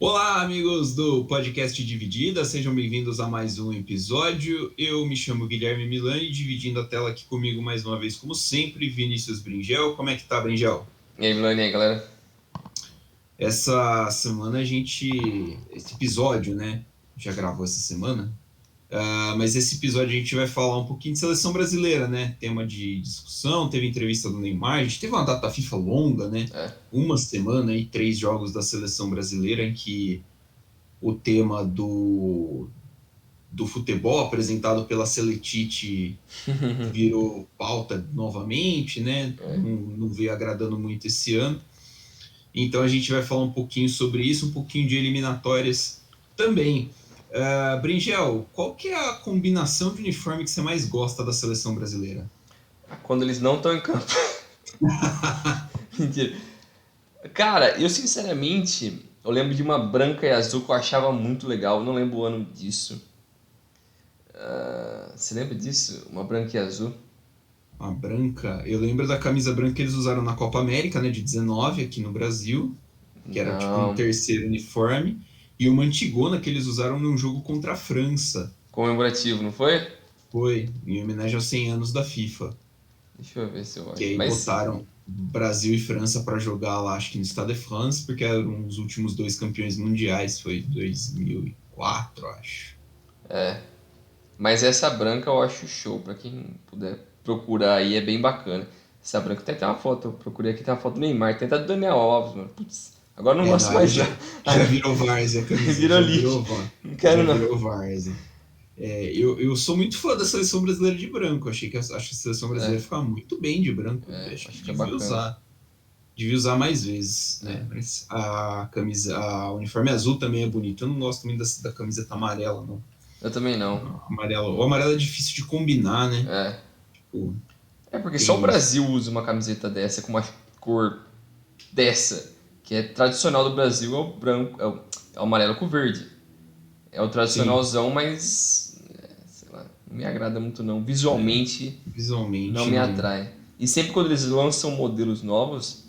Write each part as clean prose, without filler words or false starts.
Olá, amigos do podcast Dividida, sejam bem-vindos a mais um episódio. Eu me chamo Guilherme Milani, dividindo a tela aqui comigo mais uma vez, como sempre, Vinícius Bringel. Como é que tá, Bringel? E aí, Milani, aí, galera? Essa semana esse episódio, né? Já gravou essa semana, mas esse episódio a gente vai falar um pouquinho de seleção brasileira, né? Tema de discussão, teve entrevista do Neymar, a gente teve uma data FIFA longa, né? É. Uma semana e 3 jogos da seleção brasileira em que o tema do futebol apresentado pela Seletite virou pauta novamente, né? Não veio agradando muito esse ano. Então a gente vai falar um pouquinho sobre isso, um pouquinho de eliminatórias também. Bringel, qual que é a combinação de uniforme que você mais gosta da seleção brasileira? Quando eles não estão em campo. Mentira. Cara, eu sinceramente, eu lembro de uma branca e azul que eu achava muito legal. Eu não lembro o ano disso. Você lembra disso? Uma branca e azul? A branca, eu lembro da camisa branca que eles usaram na Copa América, né, de 19 aqui no Brasil, que era tipo um Não. terceiro uniforme, e uma antigona que eles usaram num jogo contra a França. Comemorativo, não foi? Foi, em homenagem aos 100 anos da FIFA. Deixa eu ver se eu Que acho. aí Mas, botaram Brasil e França para jogar lá, acho que no Stade de France, porque eram os últimos dois campeões mundiais, foi 2004, acho. mas essa branca eu acho show. Pra quem puder procurar aí, é bem bacana. Essa branca tem até uma foto. Eu procurei aqui, tem uma foto do Neymar. Tem até do Daniel Alves, mano. Putz, agora eu não Não, gosto aí mais não. já virou várzea a camisa, Virou lixo. Não quero já não. virou várzea. Eu sou muito fã da seleção brasileira de branco, achei que acho que a seleção brasileira ficava muito bem de branco, acho que Acho que é bacana. devia usar mais vezes, né? Mas a uniforme azul também é bonito. Eu não gosto muito da camiseta amarela, não. Eu também não. O amarelo é difícil de combinar, né? É. Tipo, É porque só o tem isso. Brasil usa uma camiseta dessa com uma cor dessa, que é tradicional do Brasil, é o branco, é o amarelo com verde. É o Sim, tradicionalzão, mas sei lá, não me agrada muito não. Visualmente não visualmente me não. atrai. E sempre quando eles lançam modelos novos,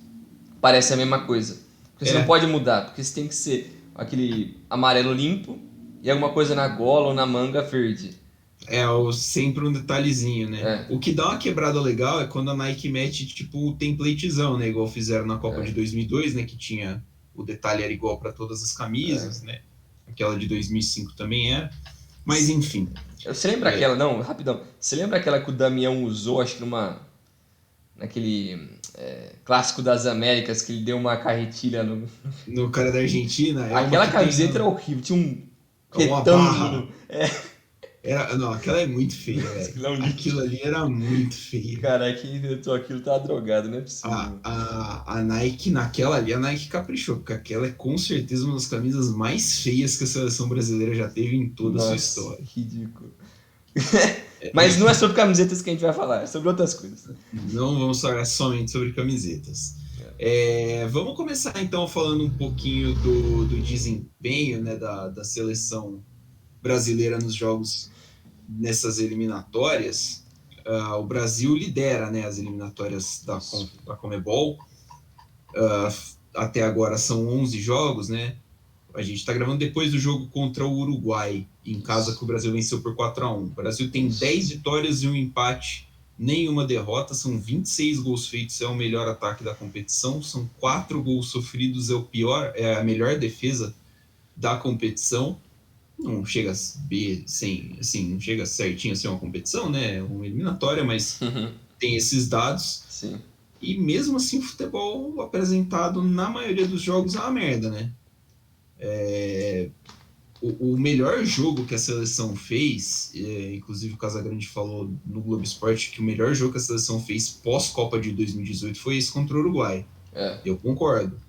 parece a mesma coisa. Porque você não É, pode mudar, porque você tem que ser aquele amarelo limpo e alguma coisa na gola ou na manga verde. sempre um detalhezinho, né? É, O que dá uma quebrada legal é quando a Nike mete, tipo, o templatezão, né? Igual fizeram na Copa de 2002, né? Que tinha o detalhe era igual para todas as camisas, né? Aquela de 2005 também era. Mas, enfim. você lembra É, aquela, não, rapidão. Você lembra aquela que o Damião usou, acho que naquele clássico das Américas, que ele deu uma carretilha no. no cara da Argentina, é uma Aquela que tem camiseta era horrível, tinha um uma retângulo. barra. Não, aquela é muito feia, velho. Aquilo é um Aquilo lixo. ali era muito feio. Cara, quem inventou aquilo tá drogado, não é possível. A Nike, naquela ali, a Nike caprichou, porque aquela é com certeza uma das camisas mais feias que a seleção brasileira já teve em toda a sua Nossa, história. ridículo. Mas não é sobre camisetas que a gente vai falar, é sobre outras coisas. Não vamos falar somente sobre camisetas. Vamos começar então falando um pouquinho do desempenho, né, da seleção brasileira nos jogos nessas eliminatórias. O Brasil lidera, né, as eliminatórias da Comebol. Até agora são 11 jogos, né? A gente está gravando depois do jogo contra o Uruguai, em casa Isso, que o Brasil venceu por 4-1. O Brasil tem isso. 10 vitórias e um empate, nenhuma derrota, são 26 gols feitos, é o melhor ataque da competição, são 4 gols sofridos, é a melhor defesa da competição. Não chega assim, não chega certinho a ser uma competição, né? É uma eliminatória, mas tem esses dados. Sim. E mesmo assim, o futebol apresentado na maioria dos jogos é uma merda, né? O melhor jogo que a seleção fez, inclusive o Casagrande falou no Globo Esporte que o melhor jogo que a seleção fez pós-Copa de 2018 foi esse contra o Uruguai. É. Eu concordo.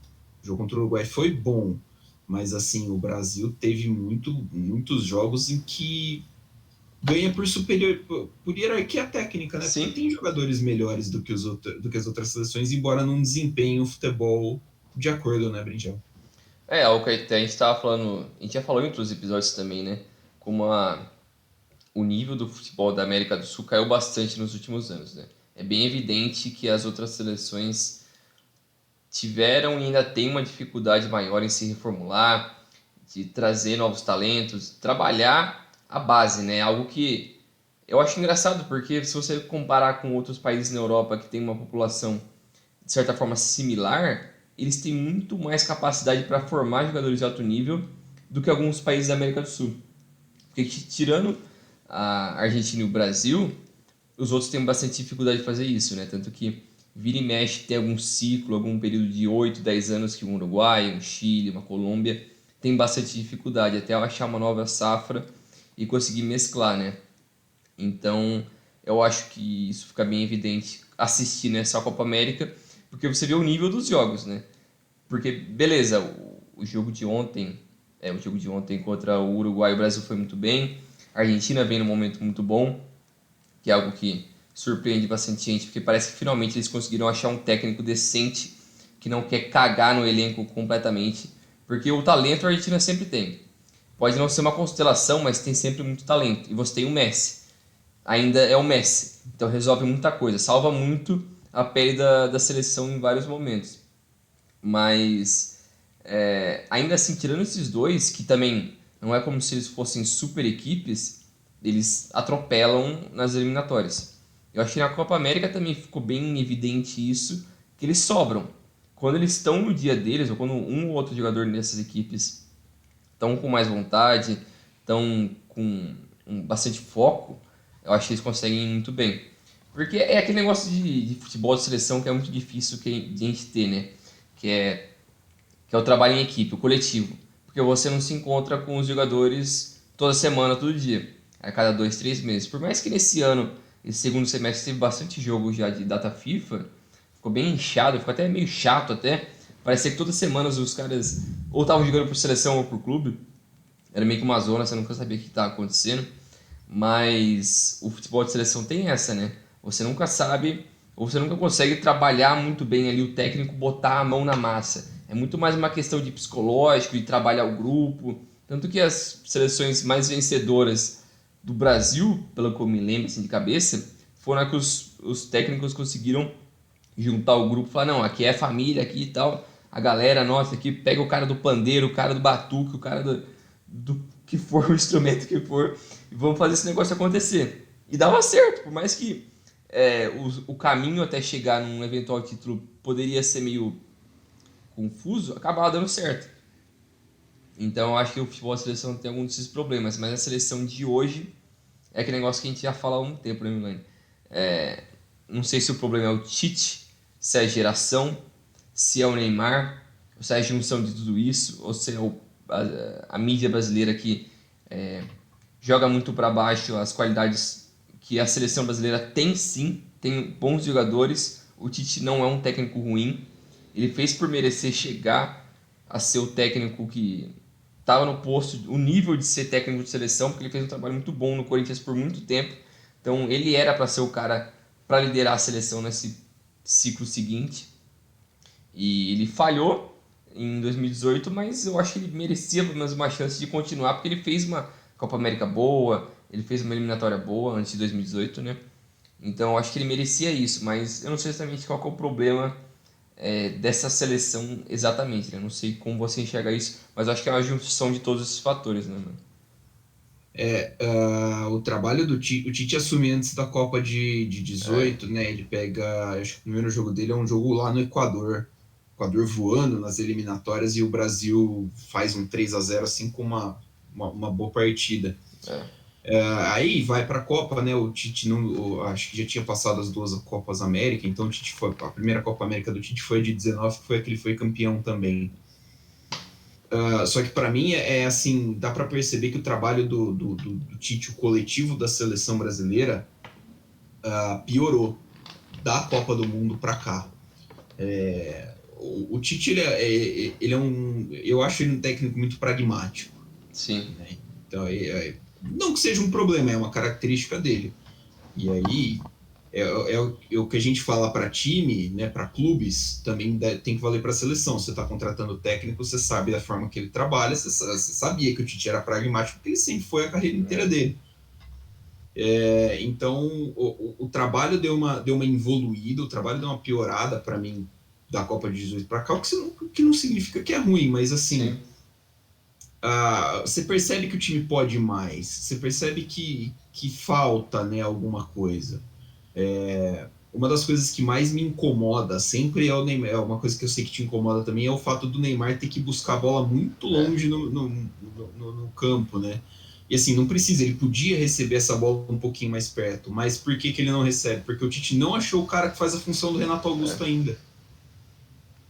O jogo contra o Uruguai foi bom, mas assim, o Brasil teve muitos jogos em que ganha por hierarquia técnica, né? Porque Sim. tem jogadores melhores do que as outras seleções, embora não desempenhem o futebol de acordo, né, Brinjal? É, algo que até a gente tava falando. A gente já falou em outros episódios também, né? Como o nível do futebol da América do Sul caiu bastante nos últimos anos, né? É bem evidente que as outras seleções tiveram e ainda têm uma dificuldade maior em se reformular, de trazer novos talentos, trabalhar a base, né? Algo que eu acho engraçado, porque se você comparar com outros países na Europa que tem uma população de certa forma similar, eles têm muito mais capacidade para formar jogadores de alto nível do que alguns países da América do Sul. Porque tirando a Argentina e o Brasil, os outros têm bastante dificuldade de fazer isso, né? Tanto que vira e mexe tem algum ciclo, algum período de 8, 10 anos que um Uruguai, um Chile, uma Colômbia tem bastante dificuldade até achar uma nova safra e conseguir mesclar, né? Então, eu acho que isso fica bem evidente assistindo essa Copa América, porque você vê o nível dos jogos, né? Porque, beleza, o jogo de ontem, o jogo de ontem contra o Uruguai e o Brasil foi muito bem, a Argentina vem num momento muito bom, que é algo que surpreende bastante gente, porque parece que finalmente eles conseguiram achar um técnico decente que não quer cagar no elenco completamente, porque o talento a Argentina sempre tem. Pode não ser uma constelação, mas tem sempre muito talento. E você tem o Messi. Ainda é o Messi. Então resolve muita coisa, salva muito a pele da seleção em vários momentos. Mas ainda assim, tirando esses dois, que também não é como se eles fossem super equipes, eles atropelam nas eliminatórias. Eu acho que na Copa América também ficou bem evidente isso, que eles sobram. Quando eles estão no dia deles, ou quando um ou outro jogador dessas equipes estão com mais vontade, estão com bastante foco, eu acho que eles conseguem ir muito bem. Porque é aquele negócio de futebol de seleção que é muito difícil de a gente ter, né? Que é, que é o trabalho em equipe, o coletivo. Porque você não se encontra com os jogadores toda semana, todo dia. A cada 2, 3 meses. Por mais que nesse ano, esse segundo semestre, teve bastante jogo já de data FIFA, ficou bem inchado, ficou até meio chato até. Parecia que todas as semanas os caras ou estavam jogando por seleção ou por clube. Era meio que uma zona, você nunca sabia o que estava acontecendo. Mas o futebol de seleção tem essa, né? Você nunca sabe, ou você nunca consegue trabalhar muito bem ali o técnico, botar a mão na massa. É muito mais uma questão de psicológico, de trabalhar o grupo. Tanto que as seleções mais vencedoras do Brasil, pelo que eu me lembro assim, de cabeça, foram as que os técnicos conseguiram juntar o grupo e falar, não, aqui é família, aqui e tal. A galera nossa aqui pega o cara do pandeiro, o cara do batuque, o cara do que for, o instrumento que for, e vamos fazer esse negócio acontecer. E dava certo, por mais que o caminho até chegar num eventual título poderia ser meio confuso, acabava dando certo. Então eu acho que o futebol de seleção tem alguns desses problemas, mas a seleção de hoje é aquele negócio que a gente já fala há um tempo, né, Milane? Não sei se o problema é o Tite, se é a geração, se é o Neymar, ou se é a junção de tudo isso, ou se é a mídia brasileira que joga muito para baixo as qualidades que a seleção brasileira tem sim, tem bons jogadores. O Tite não é um técnico ruim, ele fez por merecer chegar a ser o técnico que estava no posto, o nível de ser técnico de seleção, porque ele fez um trabalho muito bom no Corinthians por muito tempo. Então ele era para ser o cara para liderar a seleção nesse ciclo seguinte. E ele falhou em 2018, mas eu acho que ele merecia pelo menos uma chance de continuar, porque ele fez uma Copa América boa, ele fez uma eliminatória boa antes de 2018, né? Então eu acho que ele merecia isso, mas eu não sei exatamente qual que é o problema dessa seleção exatamente, né? Eu não sei como você enxerga isso, mas eu acho que é uma junção de todos esses fatores, né, mano? O trabalho do Tite, o Tite assume antes da Copa de É, 18, né? Ele pega, acho que o primeiro jogo dele é um jogo lá no Equador. Equador voando nas eliminatórias e o Brasil faz um 3-0 assim com uma boa partida. é, Aí vai para a Copa, né? O Tite não, acho que já tinha passado as duas Copas América, então o Tite foi, a primeira Copa América do Tite foi de 19, que foi a que ele foi campeão também. Só que para mim assim, dá para perceber que o trabalho do Tite, o coletivo da seleção brasileira, piorou da Copa do Mundo para cá. O Tite ele é eu acho ele um técnico muito pragmático, sim, né? Então não que seja um problema, é uma característica dele. E aí o que a gente fala para time, né, para clubes, também tem que valer para a seleção. Você está contratando o técnico, você sabe da forma que ele trabalha, você sabia que o Tite era pragmático, porque ele sempre foi a carreira inteira dele. Então, o trabalho deu uma evoluída, o trabalho deu uma piorada para mim da Copa de 18 para cá, o que não significa que é ruim, mas assim, sim. você percebe que o time pode mais, você percebe que falta, né, alguma coisa. Uma das coisas que mais me incomoda sempre é o Neymar, uma coisa que eu sei que te incomoda também, é o fato do Neymar ter que buscar a bola muito É, longe no campo, né? E assim, não precisa, ele podia receber essa bola um pouquinho mais perto, mas por que ele não recebe? Porque o Tite não achou o cara que faz a função do Renato Augusto é, ainda,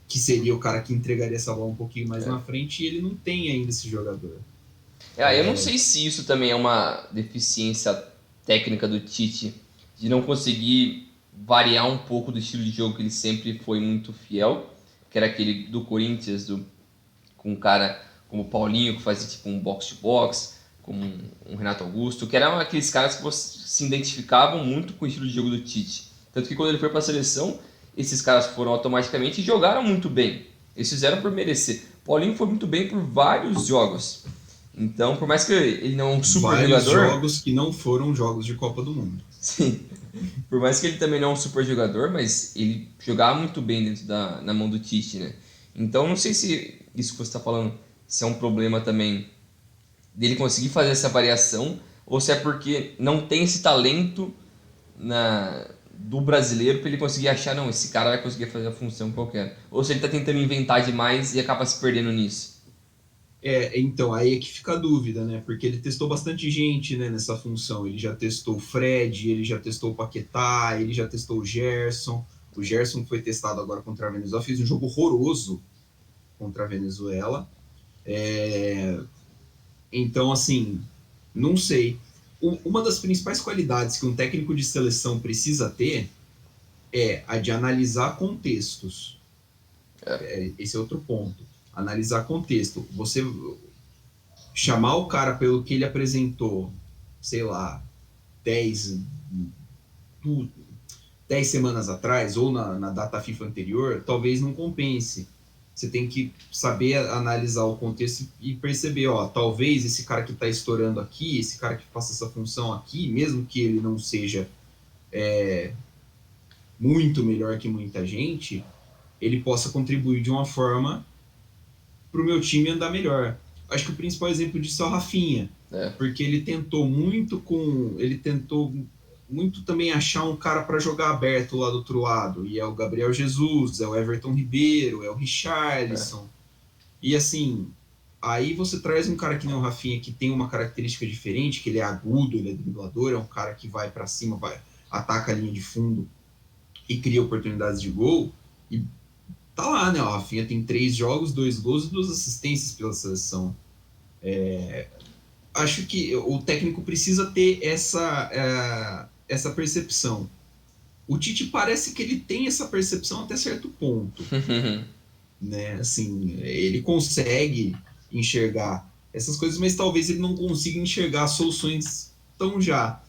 que seria o cara que entregaria essa bola um pouquinho mais é. na frente, e ele não tem ainda esse jogador. Eu não sei se isso também é uma deficiência técnica do Tite, de não conseguir variar um pouco do estilo de jogo que ele sempre foi muito fiel, que era aquele do Corinthians, com um cara como o Paulinho, que fazia tipo um box-to-box, como um Renato Augusto, que eram aqueles caras que se identificavam muito com o estilo de jogo do Tite. Tanto que quando ele foi para a seleção, esses caras foram automaticamente e jogaram muito bem. Eles fizeram por merecer. Paulinho foi muito bem por vários jogos. Então, por mais que ele não é um super Vários jogador, jogos que não foram jogos de Copa do Mundo. sim, por mais que ele também não é um super jogador, mas ele jogava muito bem dentro na mão do Tite, né? Então, não sei se isso que você está falando, se é um problema também dele conseguir fazer essa variação, ou se é porque não tem esse talento do brasileiro para ele conseguir achar, não, esse cara vai conseguir fazer a função que eu quero. Ou se ele está tentando inventar demais e acaba se perdendo nisso. Então, aí é que fica a dúvida, né? Porque ele testou bastante gente, né, nessa função. Ele já testou o Fred, ele já testou o Paquetá, ele já testou o Gerson. O Gerson foi testado agora contra a Venezuela, fez um jogo horroroso contra a Venezuela. Então, assim, não sei. Uma das principais qualidades que um técnico de seleção precisa ter é a de analisar contextos. Esse é outro ponto. Analisar contexto. Você chamar o cara pelo que ele apresentou, sei lá, 10, 10 semanas atrás ou na data FIFA anterior, talvez não compense. Você tem que saber analisar o contexto e perceber, ó, talvez esse cara que está estourando aqui, esse cara que faça essa função aqui, mesmo que ele não seja muito melhor que muita gente, ele possa contribuir de uma forma para o meu time andar melhor. Acho que o principal exemplo disso é o Rafinha, É, porque ele tentou muito também achar um cara para jogar aberto lá do outro lado, e é o Gabriel Jesus, é o Everton Ribeiro, é o é, Richarlison. E assim, aí você traz um cara que nem o Rafinha, que tem uma característica diferente, que ele é agudo, ele é driblador, é um cara que vai para cima, ataca a linha de fundo e cria oportunidades de gol, e tá lá, né? O Rafinha tem 3 jogos, 2 gols e 2 assistências pela seleção. Acho que o técnico precisa ter essa percepção. O Tite parece que ele tem essa percepção até certo ponto, né? Assim, ele consegue enxergar essas coisas, mas talvez ele não consiga enxergar soluções tão já,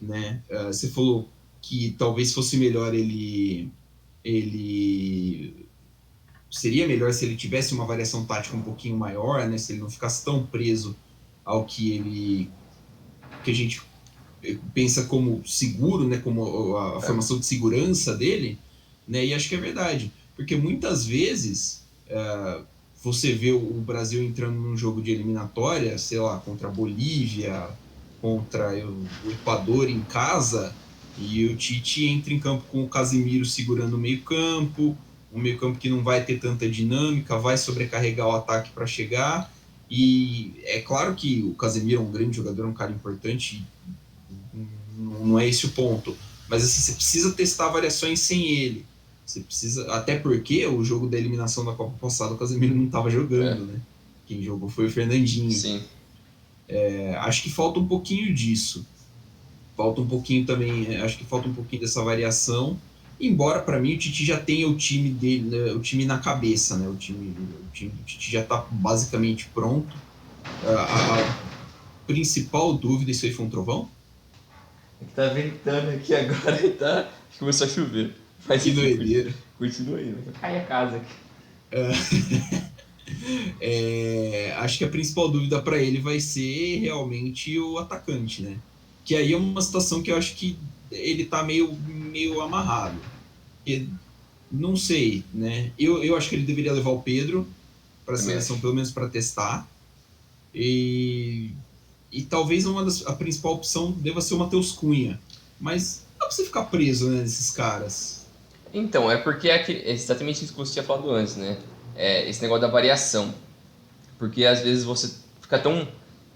né? Você falou que talvez fosse melhor ele seria melhor se ele tivesse uma variação tática um pouquinho maior, né? Se ele não ficasse tão preso ao que a gente pensa como seguro, né? Como a é, formação de segurança dele, né? E acho que é verdade, porque muitas vezes você vê o Brasil entrando num jogo de eliminatória, sei lá, contra a Bolívia, contra o Equador em casa, e o Tite entra em campo com o Casemiro segurando o meio-campo, um meio-campo que não vai ter tanta dinâmica, vai sobrecarregar o ataque para chegar. E é claro que o Casemiro é um grande jogador, um cara importante, não é esse o ponto. Mas assim, você precisa testar variações sem ele. Você precisa, até porque o jogo da eliminação da Copa passada o Casemiro não estava é, jogando, né? Quem jogou foi o Fernandinho. sim. Acho que falta um pouquinho disso. Falta um pouquinho também, acho que falta um pouquinho dessa variação. Embora para mim o Tite já tenha o time dele, né, o time na cabeça, né? O time do Tite já está basicamente pronto. A principal dúvida, isso aí foi um trovão? Tá ventando aqui agora e tá. Acho que começou a chover. Mas Que enfim, doideira. continua aí. Vai cair a casa aqui. Acho que a principal dúvida para ele vai ser realmente o atacante, né? Que aí é uma situação que eu acho que ele tá meio amarrado. E, não sei, né? Eu acho que ele deveria levar o Pedro para a Também seleção, acho. pelo menos para testar. E, e talvez a principal opção deva ser o Matheus Cunha. Mas não dá pra você ficar preso, né, nesses caras. Então, é porque é exatamente isso que você tinha falado antes, né? Esse negócio da variação. Porque às vezes você fica tão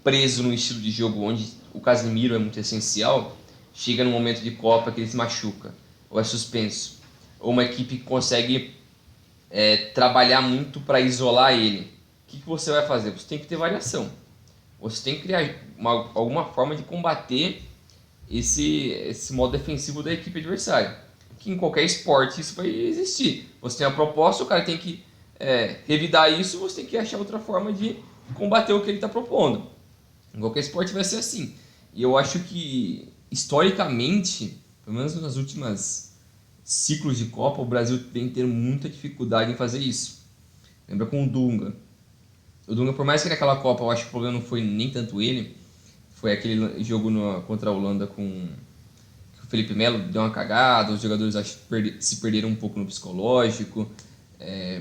preso no estilo de jogo onde o Casemiro é muito essencial, chega num momento de Copa que ele se machuca, ou é suspenso, ou uma equipe que consegue trabalhar muito para isolar ele. O que você vai fazer? Você tem que ter variação. Você tem que criar alguma forma de combater esse modo defensivo da equipe adversária. Que em qualquer esporte isso vai existir. Você tem a proposta, o cara tem que revidar isso, você tem que achar outra forma de combater o que ele está propondo. Em qualquer esporte vai ser assim. E eu acho que, historicamente, pelo menos nas últimas ciclos de Copa, o Brasil vem tendo muita dificuldade em fazer isso. Lembra com o Dunga. O Dunga, por mais que naquela Copa eu acho que o problema não foi nem tanto ele, foi aquele jogo contra a Holanda com que o Felipe Melo deu uma cagada, os jogadores acho que se perderam um pouco no psicológico.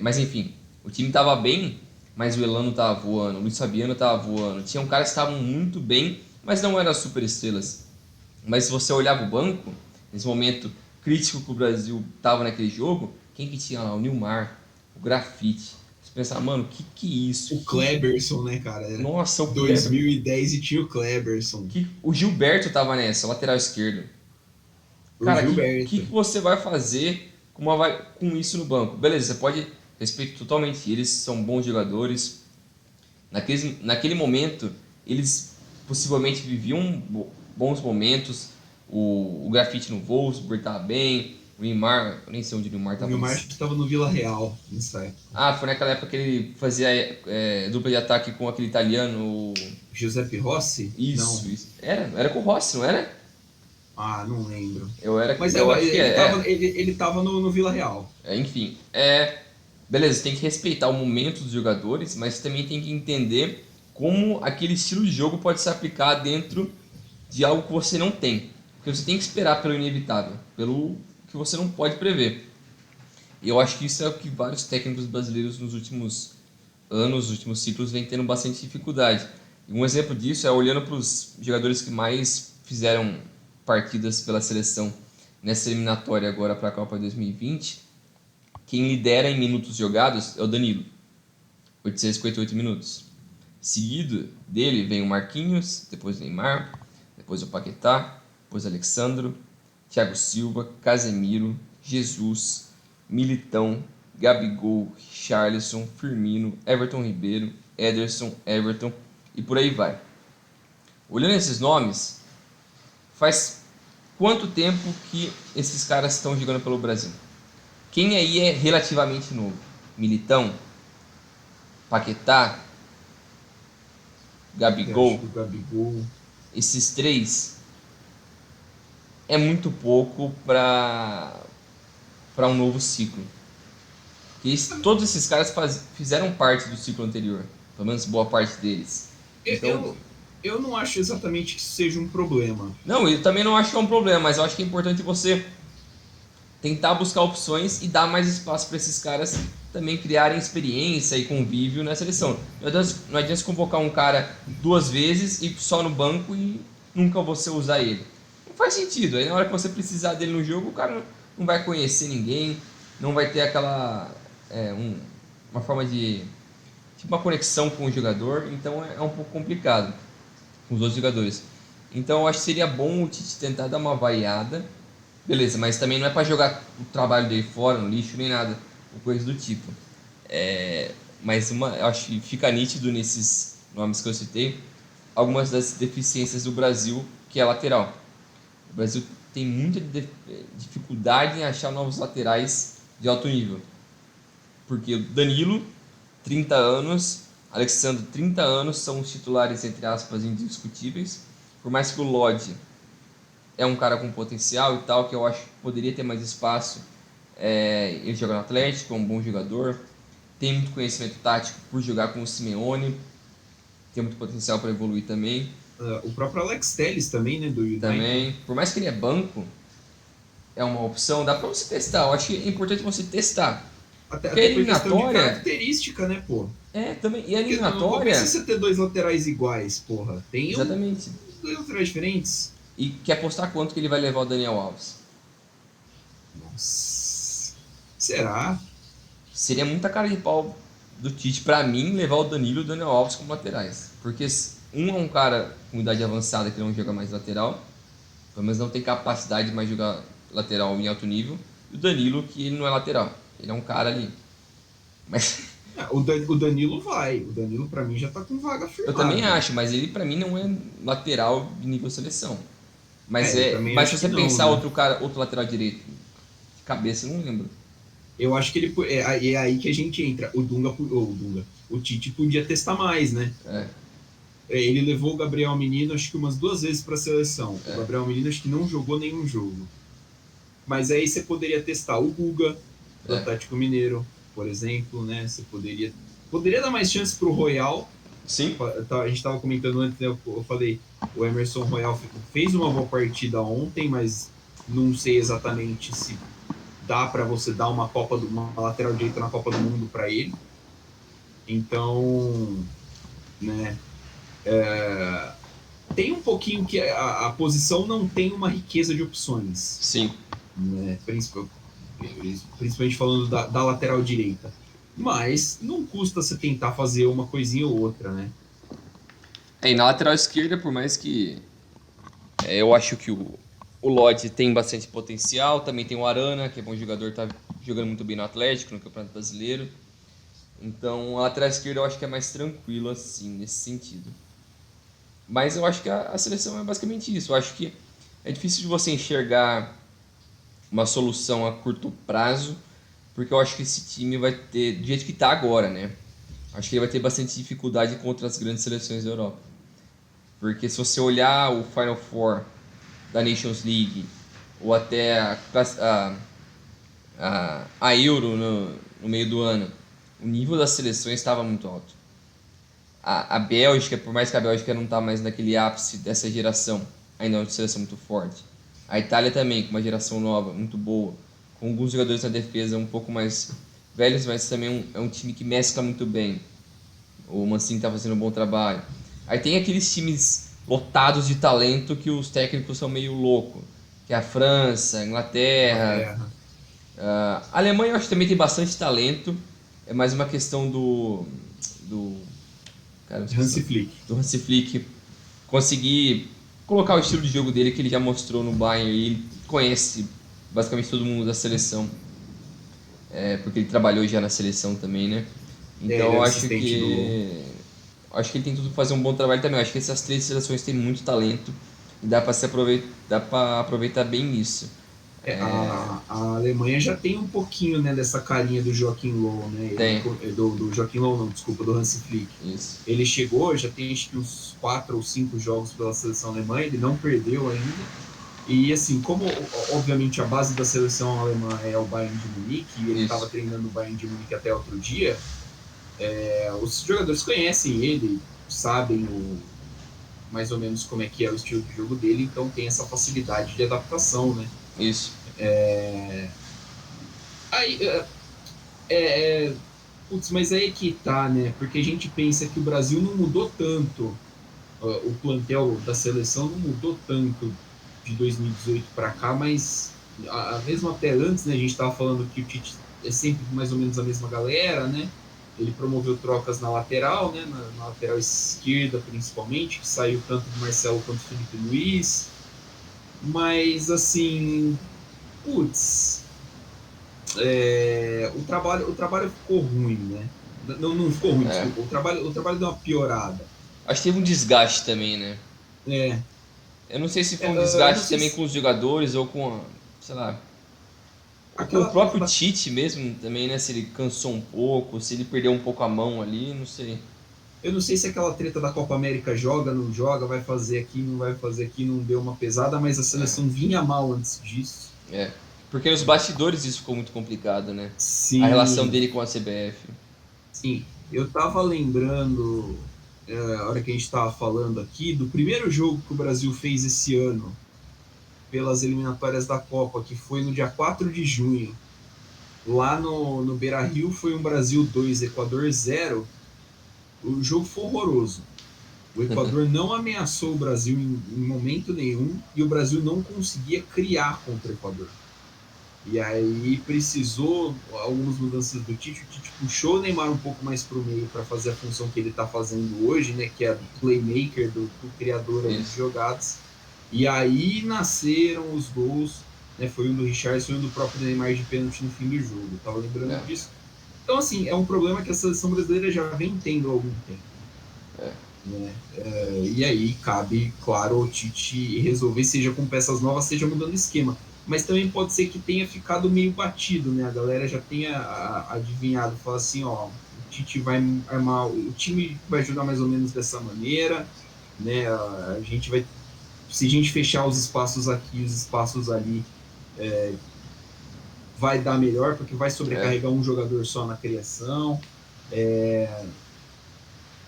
Mas enfim, o time estava bem, mas o Elano estava voando, o Luiz Fabiano estava voando. Tinham caras que estavam muito bem, mas não eram super estrelas. Mas se você olhava o banco, nesse momento crítico que o Brasil estava naquele jogo, quem que tinha lá? O Nilmar, o Grafite. Você pensava, mano, que é isso? O Kleberson, né, cara? Era Nossa, o 2010 e tinha o Kleberson. O Gilberto tava nessa, lateral esquerdo. O Cara, Gilberto. que você vai fazer com isso no banco? Beleza, você pode respeitar totalmente eles, são bons jogadores. Naquele momento, eles possivelmente viviam bons momentos. O Grafite no Wolfsburg estava bem. O Neymar, eu nem sei onde o Neymar O estava. Neymar acho que estava no Vila Real nessa época. Ah, foi naquela época que ele fazia dupla de ataque com aquele italiano. Giuseppe Rossi? Isso, Não. isso. Era com o Rossi, não era? Ah, não lembro. Mas Eu acho que ele tava no Vila Real. Enfim, beleza, tem que respeitar o momento dos jogadores, mas também tem que entender como aquele estilo de jogo pode se aplicar dentro de algo que você não tem. Porque você tem que esperar pelo inevitável, pelo que você não pode prever. E eu acho que isso é o que vários técnicos brasileiros nos últimos anos, nos últimos ciclos, vêm tendo bastante dificuldade. E um exemplo disso é olhando para os jogadores que mais fizeram partidas pela seleção nessa eliminatória agora para a Copa 2020. Quem lidera em minutos jogados é o Danilo, 858 minutos. Seguido dele vem o Marquinhos, depois o Neymar, depois o Paquetá, depois o Alexandro, Thiago Silva, Casemiro, Jesus, Militão, Gabigol, Richarlison, Firmino, Everton Ribeiro, Ederson, Everton e por aí vai. Olhando esses nomes, faz quanto tempo que esses caras estão jogando pelo Brasil? Quem aí é relativamente novo? Militão? Paquetá? Gabigol? Gabigol. Esses três é muito pouco para um novo ciclo. Porque todos esses caras fizeram parte do ciclo anterior, pelo menos boa parte deles. Então, eu não acho exatamente que isso seja um problema. Não, eu também não acho que é um problema, mas eu acho que é importante você tentar buscar opções e dar mais espaço para esses caras também criarem experiência e convívio na seleção. Não adianta você convocar um cara 2 vezes e só no banco e nunca você usar ele. Não faz sentido. Aí na hora que você precisar dele no jogo, o cara não vai conhecer ninguém, não vai ter aquela uma forma de tipo uma conexão com o jogador, então é um pouco complicado com os outros jogadores. Então eu acho que seria bom o Tite tentar dar uma variada. Beleza, mas também não é para jogar o trabalho dele fora, no lixo, nem nada, ou coisa do tipo. Mas eu acho que fica nítido nesses nomes que eu citei algumas das deficiências do Brasil, que é lateral. O Brasil tem muita dificuldade em achar novos laterais de alto nível. Porque o Danilo, 30 anos, Alexandre, 30 anos, são os titulares, entre aspas, indiscutíveis. Por mais que o Lodge é um cara com potencial e tal, que eu acho que poderia ter mais espaço. Ele joga no Atlético, é um bom jogador, tem muito conhecimento tático por jogar com o Simeone, tem muito potencial para evoluir também. O próprio Alex Telles também, né, do United. Também, por mais que ele é banco, é uma opção, dá para você testar. Eu acho que é importante você testar. Até por questão de característica, né, pô? Também. E a Porque não compensa eliminatória, você ter dois laterais iguais, porra. Tem exatamente. dois laterais diferentes. E quer apostar quanto que ele vai levar o Daniel Alves? Nossa. Será? Seria muita cara de pau do Tite, pra mim, levar o Danilo e o Daniel Alves como laterais. Porque um é um cara com idade avançada que não joga mais lateral, pelo menos não tem capacidade de mais jogar lateral em alto nível, e o Danilo, que ele não é lateral, ele é um cara ali. Mas O Danilo vai. O Danilo, pra mim, já tá com vaga eu também firmada. acho, mas ele pra mim não é lateral de nível seleção. Eu também Mas se acho que você não, pensar né? outro cara, outro lateral direito, de cabeça, eu não lembro. Eu acho que é aí que a gente entra. O Tite podia testar mais, né? É, Ele levou o Gabriel Menino, acho que umas 2 vezes para a seleção. O Gabriel Menino, acho que não jogou nenhum jogo. Mas aí você poderia testar o Guga, do é. Atlético Mineiro, por exemplo, né? Você poderia dar mais chance para o Royal. Sim, A gente estava comentando antes, né? Eu falei, o Emerson Royal fez uma boa partida ontem, mas não sei exatamente se dá para você dar uma lateral direita na Copa do Mundo para ele. Então, né? Tem um pouquinho que a posição não tem uma riqueza de opções, sim. né? Principalmente falando da lateral direita. Mas não custa você tentar fazer uma coisinha ou outra, né? E na lateral esquerda, por mais que eu acho que o Lodge tem bastante potencial, também tem o Arana, que é bom jogador, tá jogando muito bem no Atlético, no Campeonato Brasileiro. Então a lateral esquerda eu acho que é mais tranquilo assim, nesse sentido. Mas eu acho que a seleção é basicamente isso. Eu acho que é difícil de você enxergar uma solução a curto prazo, porque eu acho que esse time vai ter, do jeito que está agora, né? Acho que ele vai ter bastante dificuldade contra as grandes seleções da Europa. Porque se você olhar o Final Four da Nations League, ou até a Euro no meio do ano, o nível das seleções estava muito alto. A Bélgica, por mais que a Bélgica não está mais naquele ápice dessa geração, ainda é uma seleção muito forte. A Itália também, com uma geração nova, muito boa, com alguns jogadores na defesa um pouco mais velhos, mas também é um time que mescla muito bem. O Mancini está fazendo um bom trabalho. Aí tem aqueles times lotados de talento que os técnicos são meio loucos, que é a França, a Inglaterra, Inglaterra. a Alemanha eu acho que também tem bastante talento, é mais uma questão do cara, Hansi Flick. do Hansi Flick conseguir colocar o estilo de jogo dele que ele já mostrou no Bayern e ele conhece basicamente todo mundo da seleção, porque ele trabalhou já na seleção também, né? Então Ele eu era assistente do. acho que ele tem tudo para fazer um bom trabalho também. Eu acho que essas três seleções têm muito talento e dá para aproveitar bem isso. A Alemanha já tem um pouquinho, né, dessa carinha do Joachim Löw, né? Tem Do Joachim Löw, não, desculpa, do Hansi Flick. isso. Ele chegou, já tem acho que uns 4 ou 5 jogos pela seleção alemã, ele não perdeu ainda. E assim, como obviamente a base da seleção alemã é o Bayern de Munique, e ele estava Isso. treinando o Bayern de Munique até outro dia, os jogadores conhecem ele, sabem mais ou menos como é que é o estilo de jogo dele, então tem essa facilidade de adaptação, né? Isso. Aí, putz, mas aí é que tá, né? Porque a gente pensa que o Brasil não mudou tanto, o plantel da seleção não mudou tanto de 2018 para cá, mas mesmo até antes, né? A gente estava falando que o Tite é sempre mais ou menos a mesma galera, né? Ele promoveu trocas na lateral, né? Na lateral esquerda, principalmente, que saiu tanto do Marcelo quanto do Felipe Luiz. Mas, assim, putz, o trabalho ficou ruim, né? Não ficou ruim, É. desculpa. O trabalho deu uma piorada. Acho que teve um desgaste também, né? É, Eu não sei se foi um eu não desgaste sei também se com os jogadores ou sei lá, ou com o aquela próprio Tite mesmo também, né? Se ele cansou um pouco, se ele perdeu um pouco a mão ali, não sei. eu não sei se aquela treta da Copa América joga, não joga, vai fazer aqui, não vai fazer aqui, não deu uma pesada, mas a seleção vinha mal antes disso. É. Porque nos bastidores isso ficou muito complicado, né? A relação Sim, dele com a CBF. sim. Eu tava lembrando, a hora que a gente tava falando aqui, do primeiro jogo que o Brasil fez esse ano, pelas eliminatórias da Copa, que foi no dia 4 de junho. Lá no Beira-Rio foi um Brasil 2, Equador 0. O jogo foi horroroso. O Equador não ameaçou o Brasil em momento nenhum e o Brasil não conseguia criar contra o Equador. E aí precisou algumas mudanças do Tite. O Tite puxou o Neymar um pouco mais para o meio para fazer a função que ele está fazendo hoje, né, que é a do playmaker, do criador ali de jogadas. E aí nasceram os gols, né, foi um do Richarlison e um do próprio Neymar de pênalti no fim do jogo. Eu tava lembrando disso. Então, assim, é um problema que a seleção brasileira já vem tendo há algum tempo. Né? E aí cabe, claro, ao Tite resolver, seja com peças novas, seja mudando esquema. Mas também pode ser que tenha ficado meio batido, né? A galera já tenha adivinhado, fala assim, ó, o Tite vai armar, o time vai jogar mais ou menos dessa maneira, né? A gente vai, se a gente fechar os espaços aqui, os espaços ali, vai dar melhor, porque vai sobrecarregar um jogador só na criação.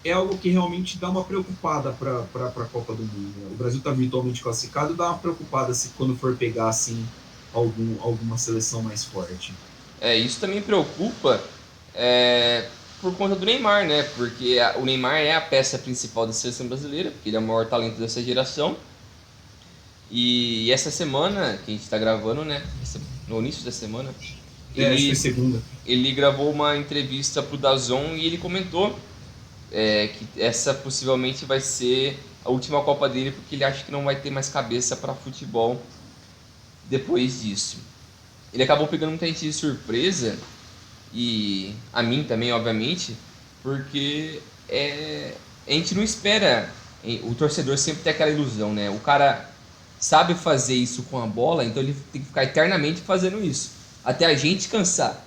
É algo que realmente dá uma preocupada para a Copa do Mundo. Né? O Brasil está virtualmente classificado, dá uma preocupada se quando for pegar assim alguma seleção mais forte. Isso também preocupa por conta do Neymar, né? Porque o Neymar é a peça principal da seleção brasileira, porque ele é o maior talento dessa geração. E essa semana, que a gente está gravando, né? No início da semana, acho que foi segunda. Ele gravou uma entrevista pro DAZN e ele comentou que essa possivelmente vai ser a última Copa dele, porque ele acha que não vai ter mais cabeça para futebol depois disso. Ele acabou pegando muita gente de surpresa, e a mim também, obviamente, porque a gente não espera. O torcedor sempre tem aquela ilusão, né? O cara sabe fazer isso com a bola, então ele tem que ficar eternamente fazendo isso, até a gente cansar.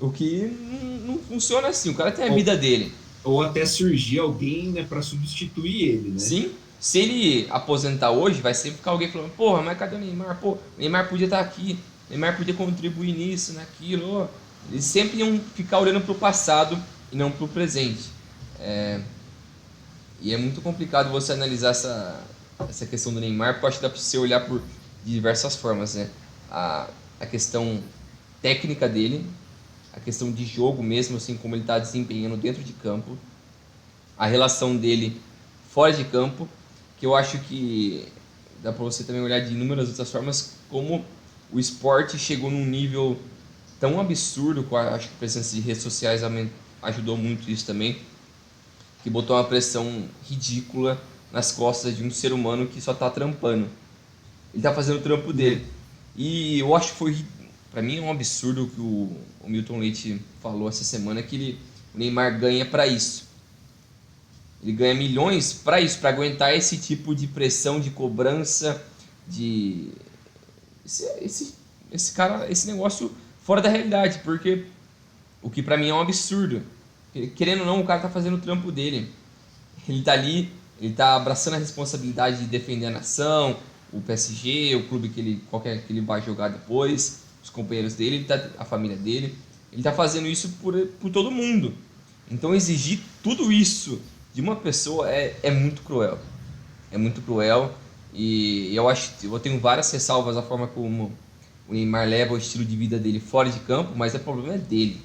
O que não funciona assim, o cara tem a vida dele. Ou até surgir alguém, né, para substituir ele, né? Sim, se ele aposentar hoje, vai sempre ficar alguém falando, porra, mas cadê o Neymar? Pô, o Neymar podia estar aqui, o Neymar podia contribuir nisso, naquilo. Eles sempre iam ficar olhando para o passado e não para o presente. E é muito complicado você analisar essa questão do Neymar, porque eu acho que dá para você olhar por diversas formas, né? A questão técnica dele, a questão de jogo mesmo, assim, como ele está desempenhando dentro de campo, a relação dele fora de campo, que eu acho que dá para você também olhar de inúmeras outras formas, como o esporte chegou num nível tão absurdo, acho que a presença de redes sociais ajudou muito isso também, que botou uma pressão ridícula nas costas de um ser humano que só tá trampando. Ele tá fazendo o trampo dele. E eu acho que foi, pra mim, é um absurdo o que o Milton Leite falou essa semana, que o Neymar ganha para isso. Ele ganha milhões para isso, para aguentar esse tipo de pressão, de cobrança, de esse cara, esse negócio fora da realidade, porque o que para mim é um absurdo. Querendo ou não, o cara tá fazendo o trampo dele. Ele tá ali, ele tá abraçando a responsabilidade de defender a nação, o PSG, o clube qualquer que ele vai jogar depois, os companheiros dele, a família dele. Ele tá fazendo isso por todo mundo. Então exigir tudo isso de uma pessoa é muito cruel. É muito cruel. E eu tenho várias ressalvas à forma como o Neymar leva o estilo de vida dele fora de campo, mas o problema é dele.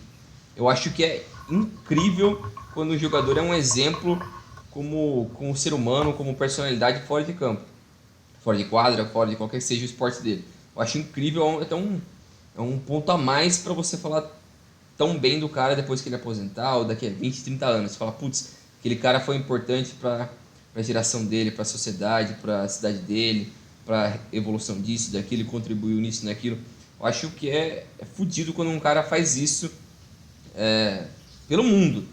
Eu acho que é incrível quando o jogador é um exemplo como ser humano, como personalidade fora de campo. Fora de quadra, fora de qualquer que seja o esporte dele. Eu acho incrível, é um ponto a mais para você falar tão bem do cara depois que ele aposentar, ou daqui a 20, 30 anos. Você fala, putz, aquele cara foi importante para a geração dele, para a sociedade, para a cidade dele, para a evolução disso, daquilo, ele contribuiu nisso, naquilo. Eu acho que é fodido quando um cara faz isso pelo mundo.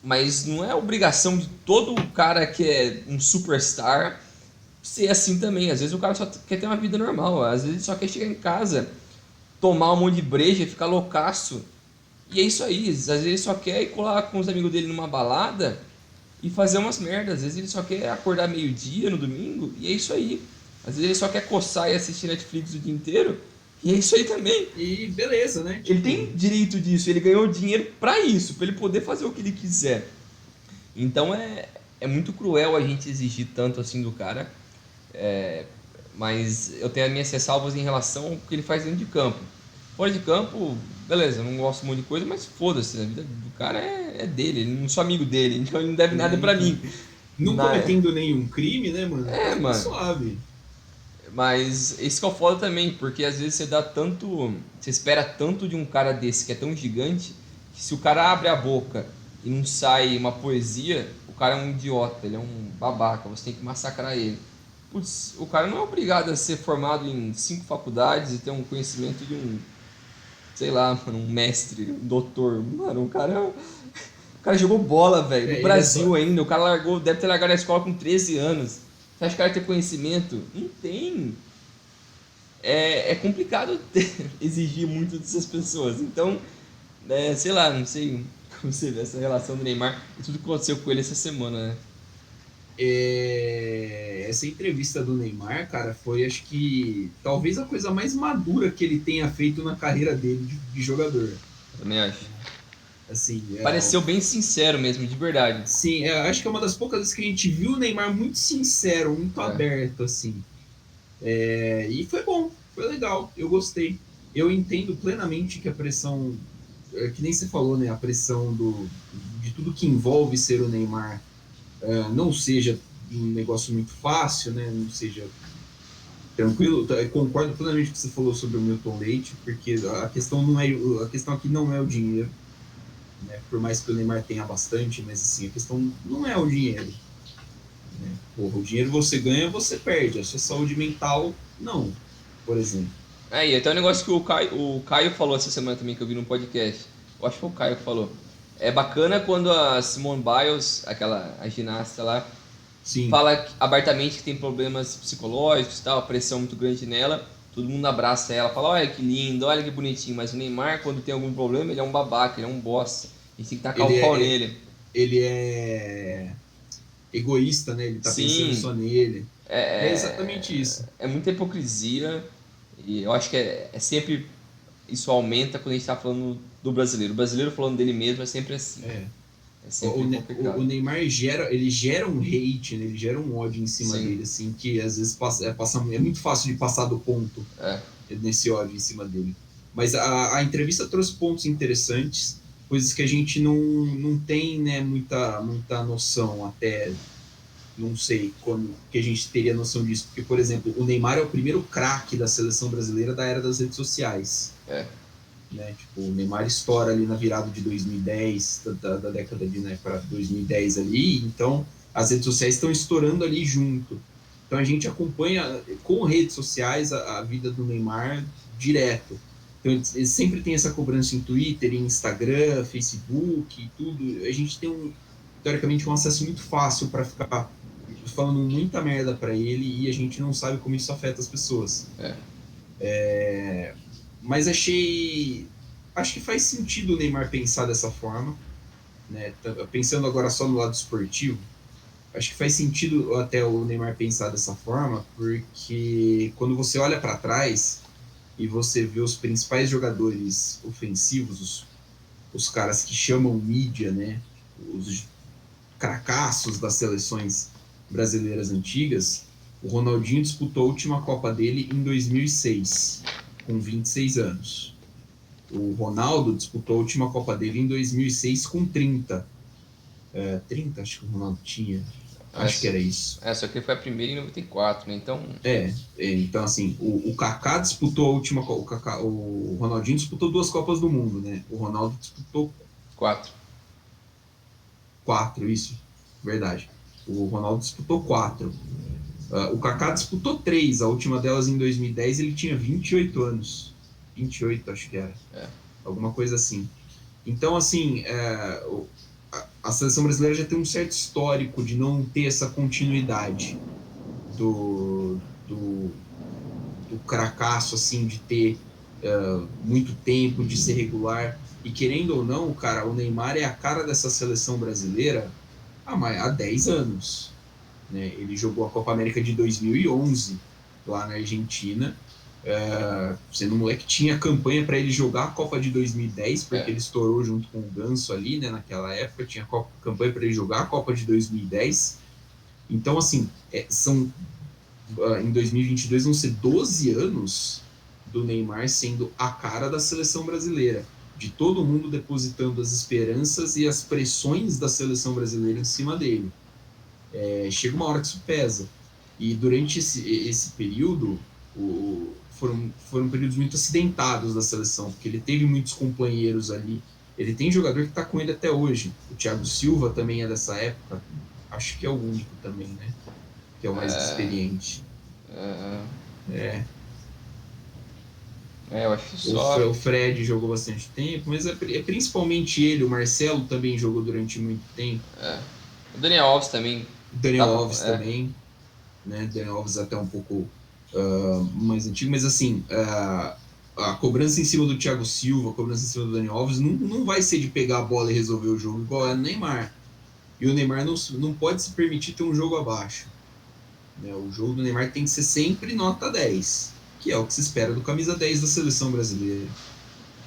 Mas não é obrigação de todo cara que é um superstar ser assim também. Às vezes o cara só quer ter uma vida normal. Às vezes ele só quer chegar em casa, tomar um monte de breja, ficar loucaço. E é isso aí. Às vezes ele só quer ir colar com os amigos dele numa balada e fazer umas merdas. Às vezes ele só quer acordar meio-dia no domingo e é isso aí. Às vezes ele só quer coçar e assistir Netflix o dia inteiro e é isso aí também. E beleza, né? Ele tem direito disso, ele ganhou dinheiro pra isso, pra ele poder fazer o que ele quiser. Então é muito cruel a gente exigir tanto assim do cara. Mas eu tenho as minhas ressalvas em relação ao que ele faz dentro de campo. Fora de campo, beleza, eu não gosto muito de coisa, mas foda-se, a vida do cara é dele, eu não sou amigo dele, então ele não deve nada pra Então, mim. não Mas, cometendo nenhum crime, né, mano? Tá mano, suave. mas esse que é o foda também, porque às vezes você dá tanto. Você espera tanto de um cara desse que é tão gigante, que se o cara abre a boca e não sai uma poesia, o cara é um idiota, ele é um babaca, você tem que massacrar ele. Putz, o cara não é obrigado a ser formado em 5 faculdades e ter um conhecimento de um, sei lá, mano, um mestre, um doutor. Mano, o cara jogou bola, velho, no Ele é só. Brasil ainda. O cara largou, deve ter largado a escola com 13 anos. Você acha que o cara tem conhecimento? Não tem. É complicado exigir muito dessas pessoas. Então, sei lá, não sei como você vê essa relação do Neymar e tudo que aconteceu com ele essa semana, né? Essa entrevista do Neymar, cara, foi acho que talvez a coisa mais madura que ele tenha feito na carreira dele de jogador. Eu também acho. Assim, Pareceu bem sincero mesmo, de verdade. sim, acho que é uma das poucas vezes que a gente viu o Neymar muito sincero, muito É. aberto, assim. E foi bom, foi legal, eu gostei. Eu entendo plenamente que a pressão, que nem você falou, né, a pressão de tudo que envolve ser o Neymar não seja um negócio muito fácil, né, não seja tranquilo. Eu concordo plenamente com o que você falou sobre o Milton Leite, porque a questão não é, a questão aqui não é o dinheiro, né, por mais que o Neymar tenha bastante, mas assim, a questão não é o dinheiro. Né? Porra, o dinheiro você ganha, você perde. A sua saúde mental, não, por exemplo. E até um negócio que o Caio falou essa semana também, que eu vi no podcast. Eu acho que foi o Caio que falou. É bacana quando a Simone Biles, a ginasta lá, Sim, fala abertamente que tem problemas psicológicos e tal, a pressão muito grande nela. Todo mundo abraça ela, fala, olha que lindo, olha que bonitinho. Mas o Neymar, quando tem algum problema, ele é um babaca, ele é um bosta. A gente tem que tacar ele o pau é, nele. ele é egoísta, né? Ele tá pensando Sim, só nele. É exatamente é, isso. é muita hipocrisia. E eu acho que é sempre isso aumenta quando a gente tá falando do brasileiro. O brasileiro falando dele mesmo é sempre assim. É. É O, sempre o complicado. Neymar gera um hate, né? Ele gera um ódio em cima Sim, dele, assim, que às vezes é muito fácil de passar do ponto é. nesse ódio em cima dele. Mas a entrevista trouxe pontos interessantes, coisas que a gente não tem, né, muita noção até, não sei quando que a gente teria noção disso. Porque, por exemplo, o Neymar é o primeiro craque da seleção brasileira da era das redes sociais. É. Né? Tipo, o Neymar estoura ali na virada de 2010, da década de, né, para 2010 ali, então as redes sociais estão estourando ali junto. Então a gente acompanha com redes sociais a vida do Neymar direto. Então ele sempre tem essa cobrança em Twitter, em Instagram, Facebook, tudo. A gente tem teoricamente um acesso muito fácil para ficar falando muita merda para ele e a gente não sabe como isso afeta as pessoas. É. Mas acho que faz sentido o Neymar pensar dessa forma, né? Pensando agora só no lado esportivo, acho que faz sentido até o Neymar pensar dessa forma, porque quando você olha para trás e você vê os principais jogadores ofensivos, os caras que chamam mídia, né? Os cracassos das seleções brasileiras antigas, o Ronaldinho disputou a última Copa dele em 2006, com 26 anos. O Ronaldo disputou a última Copa dele em 2006 com 30. 30, acho que o Ronaldo tinha. Acho que Essa, era isso. só que foi a primeira em 94, né? Então, Então assim, o Kaká disputou a última o Ronaldinho disputou 2 Copas do Mundo, né? O Ronaldo disputou 4. 4, isso, verdade. O Ronaldo disputou 4. O Kaká disputou 3, a última delas em 2010, ele tinha 28 anos. 28, acho que era. É. Alguma coisa assim. Então, assim, a seleção brasileira já tem um certo histórico de não ter essa continuidade do, do, do cracaço, assim, de ter muito tempo, de ser regular. E querendo ou não, cara, o Neymar é a cara dessa seleção brasileira há 10 anos. Né? Ele jogou a Copa América de 2011 lá na Argentina. Sendo um moleque, tinha campanha para ele jogar a Copa de 2010, porque É. ele estourou junto com o Ganso ali, né, naquela época, tinha campanha para ele jogar a Copa de 2010. Então, assim, em 2022 vão ser 12 anos do Neymar sendo a cara da seleção brasileira, de todo mundo depositando as esperanças e as pressões da seleção brasileira em cima dele. Chega uma hora que isso pesa. E durante esse período, foram períodos muito acidentados da seleção, porque ele teve muitos companheiros ali. Ele tem jogador que está com ele até hoje. O Thiago Silva também é dessa época. Acho que é o único também, né? Que é o mais experiente. Eu acho que só... O Fred jogou bastante tempo, mas é principalmente ele. O Marcelo também jogou durante muito tempo. O Daniel Alves também. O Daniel Alves também. Né? Daniel Alves até um pouco mais antigo, mas assim, a cobrança em cima do Thiago Silva, a cobrança em cima do Daniel Alves não vai ser de pegar a bola e resolver o jogo igual é o Neymar. E o Neymar não pode se permitir ter um jogo abaixo. Né? O jogo do Neymar tem que ser sempre nota 10, que é o que se espera do camisa 10 da seleção brasileira.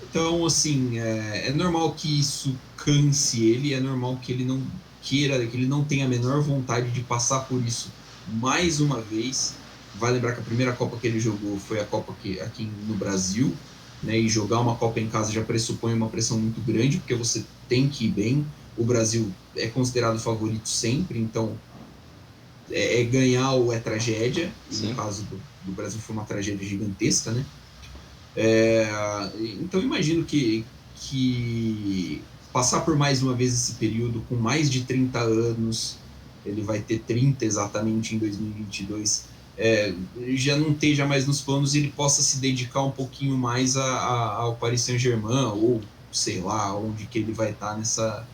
Então, assim, é normal que isso canse ele, é normal que ele não queira, que ele não tenha a menor vontade de passar por isso mais uma vez. Vai lembrar que a primeira Copa que ele jogou foi a Copa aqui no Brasil, né? E jogar uma Copa em casa já pressupõe uma pressão muito grande, porque você tem que ir bem. O Brasil é considerado favorito sempre, então ganhar ou é tragédia. Sim. No caso do Brasil foi uma tragédia gigantesca, né? Então imagino que passar por mais uma vez esse período com mais de 30 anos, ele vai ter 30 exatamente em 2022, já não esteja mais nos planos e ele possa se dedicar um pouquinho mais ao Paris Saint-Germain, ou sei lá, onde que ele vai estar nessa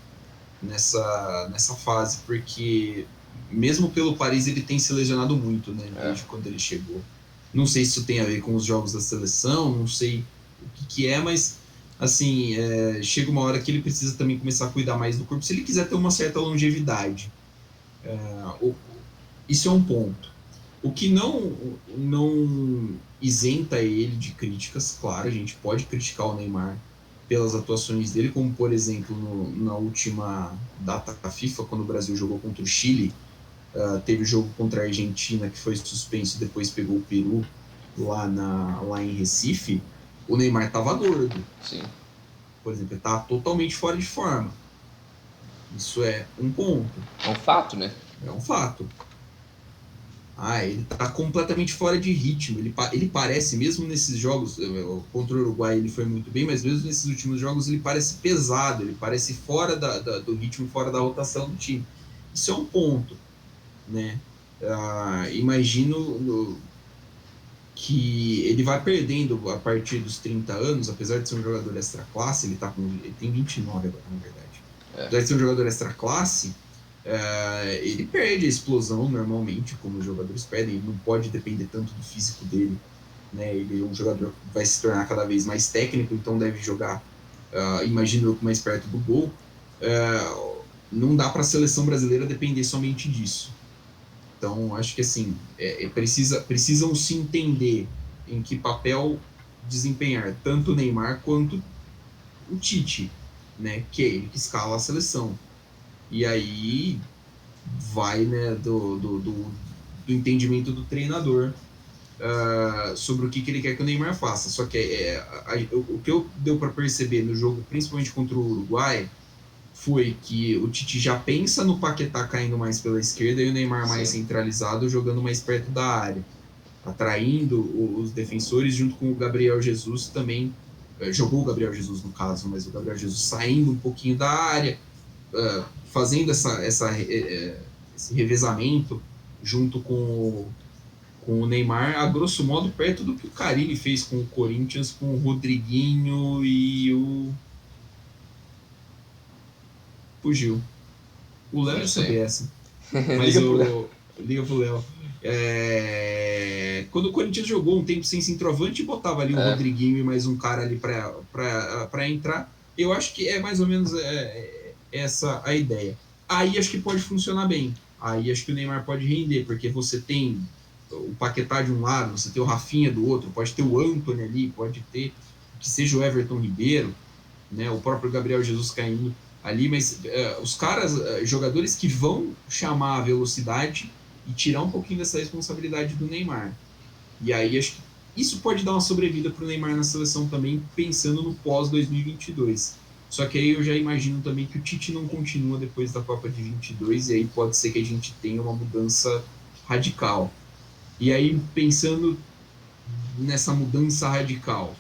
fase, porque mesmo pelo Paris ele tem se lesionado muito, né, desde quando ele chegou. Não sei se isso tem a ver com os jogos da seleção, não sei o que é, mas assim, chega uma hora que ele precisa também começar a cuidar mais do corpo, se ele quiser ter uma certa longevidade. Isso é um ponto. O que não isenta ele de críticas, claro, a gente pode criticar o Neymar pelas atuações dele, como por exemplo na última data da FIFA, quando o Brasil jogou contra o Chile, teve jogo contra a Argentina que foi suspenso e depois pegou o Peru lá em Recife. O Neymar estava gordo. Sim. Por exemplo, ele estava totalmente fora de forma. Isso é um ponto. É um fato, né? É um fato. Ele está completamente fora de ritmo. Ele parece, mesmo nesses jogos, contra o Uruguai ele foi muito bem, mas mesmo nesses últimos jogos ele parece pesado, ele parece fora do ritmo, fora da rotação do time. Isso é um ponto, né? Imagino que ele vai perdendo a partir dos 30 anos, apesar de ser um jogador extra classe, ele tem 29 agora, na verdade. Apesar de ser um jogador extra classe, ele perde a explosão normalmente, como os jogadores perdem. Ele não pode depender tanto do físico dele, né? Ele é um jogador que vai se tornar cada vez mais técnico, então deve jogar, imagino eu, mais perto do gol. Não dá para a seleção brasileira depender somente disso. Então, acho que assim, precisam se entender em que papel desempenhar tanto o Neymar quanto o Tite, né? Que é ele que escala a seleção. E aí vai, né, do entendimento do treinador sobre o que ele quer que o Neymar faça. Só que o que deu para perceber no jogo, principalmente contra o Uruguai, foi que o Tite já pensa no Paquetá caindo mais pela esquerda e o Neymar mais centralizado, jogando mais perto da área, atraindo os defensores, junto com o Gabriel Jesus também. Jogou o Gabriel Jesus no caso, mas o Gabriel Jesus saindo um pouquinho da área, fazendo esse revezamento junto com o Neymar, a grosso modo perto do que o Carille fez com o Corinthians, com o Rodriguinho e o... Fugiu. O Léo já sabia essa. Mas liga pro Léo. Quando o Corinthians jogou um tempo sem centroavante, botava ali o Rodriguinho e mais um cara ali pra entrar. Eu acho que é mais ou menos essa a ideia. Aí acho que pode funcionar bem. Aí acho que o Neymar pode render, porque você tem o Paquetá de um lado, você tem o Rafinha do outro, pode ter o Antony ali, pode ter que seja o Everton Ribeiro, né, o próprio Gabriel Jesus caindo ali, mas os caras, jogadores que vão chamar a velocidade e tirar um pouquinho dessa responsabilidade do Neymar. E aí acho que isso pode dar uma sobrevida para o Neymar na seleção também, pensando no pós-2022. Só que aí eu já imagino também que o Tite não continua depois da Copa de 22, e aí pode ser que a gente tenha uma mudança radical. E aí, pensando nessa mudança radical,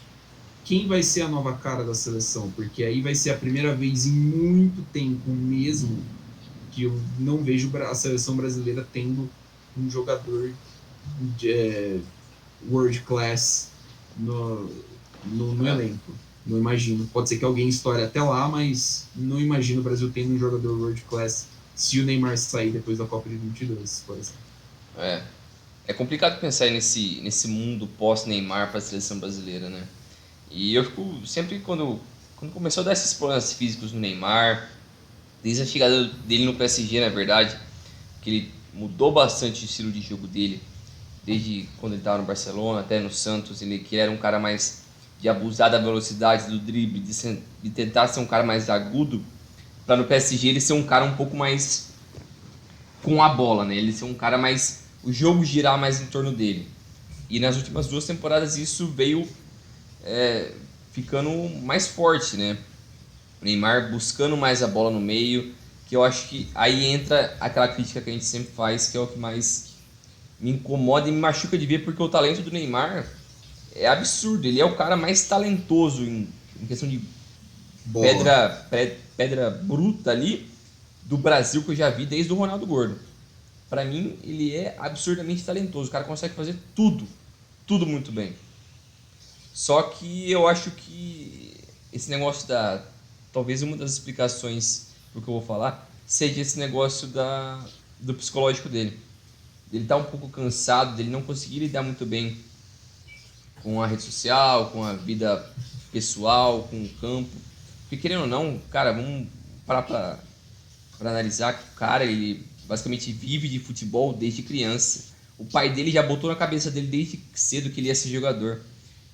quem vai ser a nova cara da seleção? Porque aí vai ser a primeira vez em muito tempo mesmo que eu não vejo a seleção brasileira tendo um jogador de, world class no elenco. Não imagino. Pode ser que alguém estoure até lá, mas não imagino o Brasil tendo um jogador world class se o Neymar sair depois da Copa de 22, por exemplo. É, é complicado pensar nesse mundo pós-Neymar para a seleção brasileira, né? E eu fico sempre quando começou a dar esses problemas físicos no Neymar, desde a chegada dele no PSG, na verdade, que ele mudou bastante o estilo de jogo dele, desde quando ele estava no Barcelona até no Santos, que era um cara mais de abusar da velocidade do drible, de tentar ser um cara mais agudo, para no PSG ele ser um cara um pouco mais com a bola, né? Ele ser um cara mais o jogo girar mais em torno dele. E nas últimas 2 temporadas isso veio ficando mais forte, né? O Neymar buscando mais a bola no meio, que eu acho que aí entra aquela crítica que a gente sempre faz, que é o que mais me incomoda e me machuca de ver, porque o talento do Neymar é absurdo. Ele é o cara mais talentoso em questão de Bola. pedra bruta ali do Brasil que eu já vi desde o Ronaldo Gordo. Pra mim, ele é absurdamente talentoso. O cara consegue fazer tudo, tudo muito bem. Só que eu acho que esse negócio da. Talvez uma das explicações do que eu vou falar seja esse negócio do psicológico dele. Ele tá um pouco cansado, dele não conseguir lidar muito bem com a rede social, com a vida pessoal, com o campo. Porque querendo ou não, cara, vamos parar pra analisar que o cara, ele basicamente vive de futebol desde criança. O pai dele já botou na cabeça dele desde cedo que ele ia ser jogador.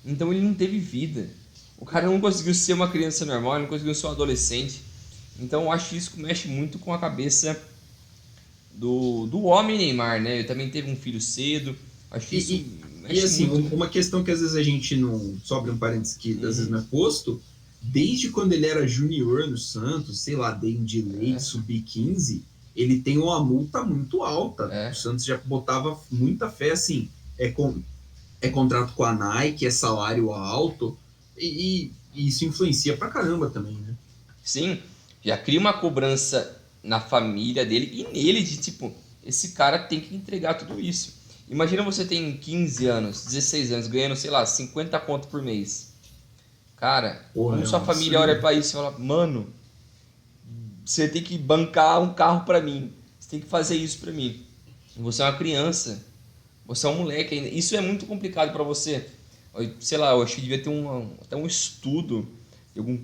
Então ele não teve vida. O cara não conseguiu ser uma criança normal, ele não conseguiu ser um adolescente. Então eu acho que isso mexe muito com a cabeça do homem Neymar, né? Ele também teve um filho cedo. Acho que E, isso e mexe assim, muito. uma questão que às vezes a gente não. Sobre um parênteses que às vezes Uhum. não é posto, desde quando ele era junior no Santos, sei lá, de leite, É, sub-15, ele tem uma multa muito alta. O é. Santos já botava muita fé, assim, é contrato com a Nike, é salário alto, e isso influencia pra caramba também, né? Sim, já cria uma cobrança na família dele e nele de tipo, esse cara tem que entregar tudo isso. Imagina você tem 15 anos, 16 anos, ganhando, sei lá, 50 conto por mês. Cara, Porra, como é um sua família olha absurdo. pra isso e fala, mano, você tem que bancar um carro pra mim, você tem que fazer isso pra mim. Você é uma criança, você é um moleque ainda. Isso é muito complicado pra você. Sei lá, eu acho que devia ter até um estudo, algum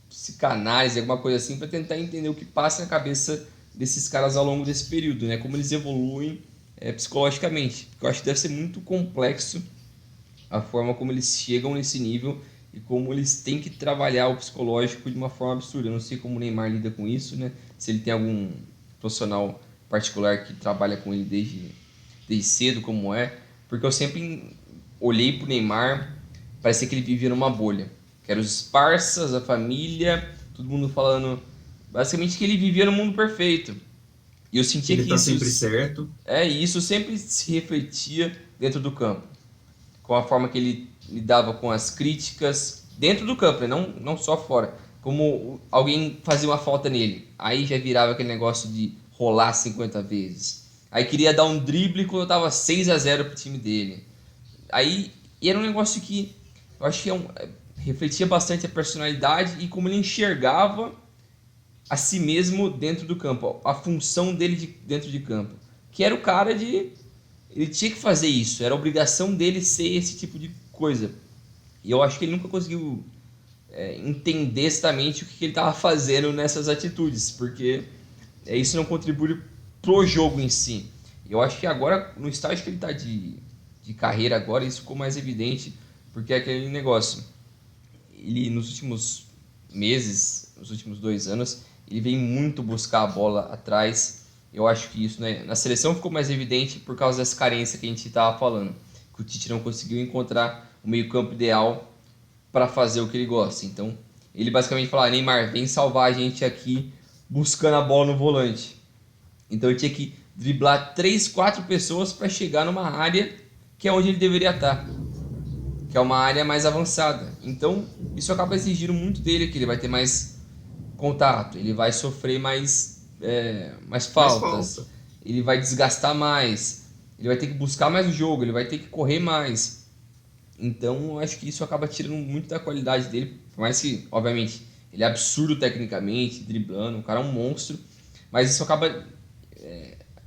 psicanálise, alguma coisa assim, pra tentar entender o que passa na cabeça desses caras ao longo desse período, né? Como eles evoluem psicologicamente. Porque eu acho que deve ser muito complexo a forma como eles chegam nesse nível e como eles têm que trabalhar o psicológico de uma forma absurda. Eu não sei como o Neymar lida com isso, né? Se ele tem algum profissional particular que trabalha com ele desde cedo, como é. Porque eu sempre olhei pro Neymar, parecia que ele vivia numa bolha. Que eram os parças, a família, todo mundo falando basicamente que ele vivia no mundo perfeito. E eu sentia Ele que tá sempre certo. isso sempre se refletia dentro do campo com a forma que ele lidava com as críticas dentro do campo, né? Não só fora. Como alguém fazia uma falta nele, aí já virava aquele negócio de rolar 50 vezes. Aí queria dar um drible quando tava 6-0 pro time dele. Aí e era um negócio que eu acho que refletia bastante a personalidade e como ele enxergava a si mesmo dentro do campo, a função dele dentro de campo, que era o cara de ele tinha que fazer isso, era a obrigação dele ser esse tipo de coisa. E eu acho que ele nunca conseguiu entender exatamente o que ele estava fazendo nessas atitudes, porque isso não contribui pro jogo em si. Eu acho que agora, no estágio que ele está de carreira agora, isso ficou mais evidente, porque é aquele negócio. Ele, nos últimos meses, nos últimos 2 anos, ele vem muito buscar a bola atrás. Eu acho que isso, né, na seleção ficou mais evidente por causa dessa carência que a gente estava falando. que o Tite não conseguiu encontrar o meio-campo ideal para fazer o que ele gosta. Então, ele basicamente fala: Neymar, vem salvar a gente aqui buscando a bola no volante. Então, ele tinha que driblar 3, 4 pessoas para chegar numa área que é onde ele deveria estar, que é uma área mais avançada. Então, isso acaba exigindo muito dele, que ele vai ter mais contato, ele vai sofrer mais Mas faltas, falta. ele vai desgastar mais, ele vai ter que buscar mais o jogo, ele vai ter que correr mais. Então, eu acho que isso acaba tirando muito da qualidade dele, por mais que, obviamente, ele é absurdo tecnicamente, driblando, o cara é um monstro, mas isso acaba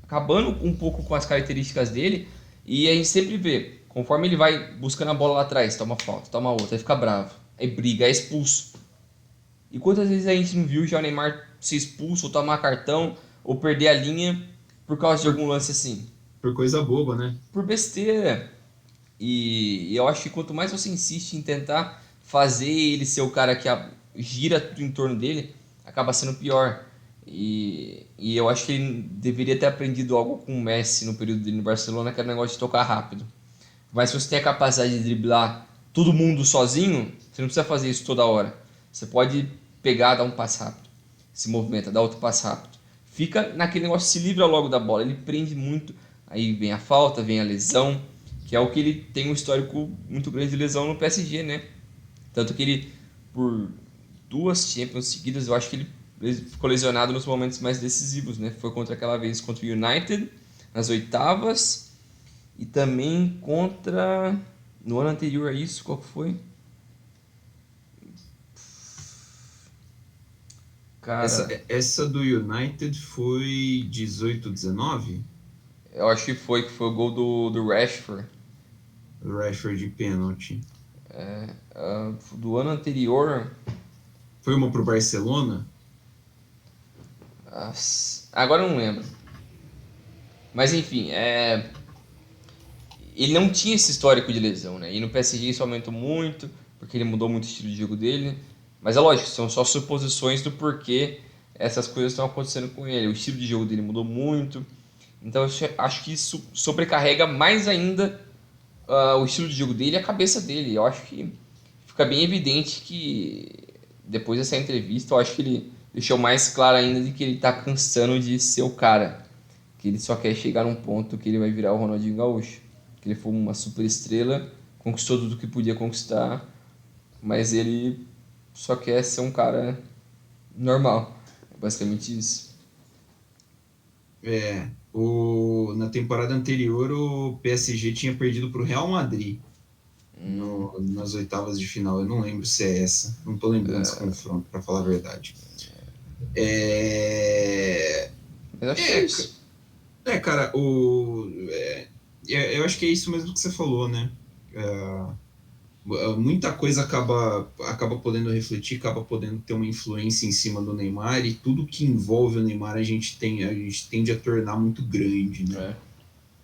acabando um pouco com as características dele, e a gente sempre vê, conforme ele vai buscando a bola lá atrás, toma falta, toma outra, aí fica bravo, aí briga, é expulso. E quantas vezes a gente não viu já o Neymar ser expulso, ou tomar cartão, ou perder a linha por causa de Por, algum lance assim? por coisa boba, né? Por besteira. E eu acho que quanto mais você insiste em tentar fazer ele ser o cara que gira tudo em torno dele, acaba sendo pior. E eu acho que ele deveria ter aprendido algo com o Messi no período dele no Barcelona, que era o negócio de tocar rápido. Mas se você tem a capacidade de driblar todo mundo sozinho, você não precisa fazer isso toda hora. Você pode pegar, dar um passe rápido, se movimenta, dá outro passe rápido. Fica naquele negócio, se livra logo da bola. Ele prende muito, aí vem a falta, vem a lesão, que é o que ele tem um histórico muito grande de lesão no PSG, né? Tanto que ele, por 2 Champions seguidas, eu acho que ele ficou lesionado nos momentos mais decisivos, né? Foi contra aquela vez contra o United, nas oitavas, e também contra, no ano anterior a isso, qual que foi? Essa, Cara, essa do United foi 18-19, eu acho que foi o gol do Rashford. Rashford de pênalti. Do ano anterior, Foi uma pro Barcelona? agora eu não lembro. Mas enfim, ele não tinha esse histórico de lesão, né? E no PSG isso aumentou muito, porque ele mudou muito o estilo de jogo dele. Mas é lógico, são só suposições do porquê essas coisas estão acontecendo com ele. O estilo de jogo dele mudou muito. Então eu acho que isso sobrecarrega mais ainda o estilo de jogo dele e a cabeça dele. Eu acho que fica bem evidente que depois dessa entrevista, eu acho que ele deixou mais claro ainda de que ele tá cansando de ser o cara. Que ele só quer chegar num ponto que ele vai virar o Ronaldinho Gaúcho. Que ele foi uma super estrela, conquistou tudo que podia conquistar, mas ele só quer ser um cara normal. É basicamente isso. Na temporada anterior o PSG tinha perdido para o Real Madrid nas oitavas de final. Eu não lembro se é essa. Não estou lembrando desse confronto, para falar a verdade. É, Mas acho que é é, isso. cara, eu acho que é isso mesmo que você falou, né? Muita coisa acaba podendo refletir, acaba podendo ter uma influência em cima do Neymar, e tudo que envolve o Neymar a gente tende a tornar muito grande, né?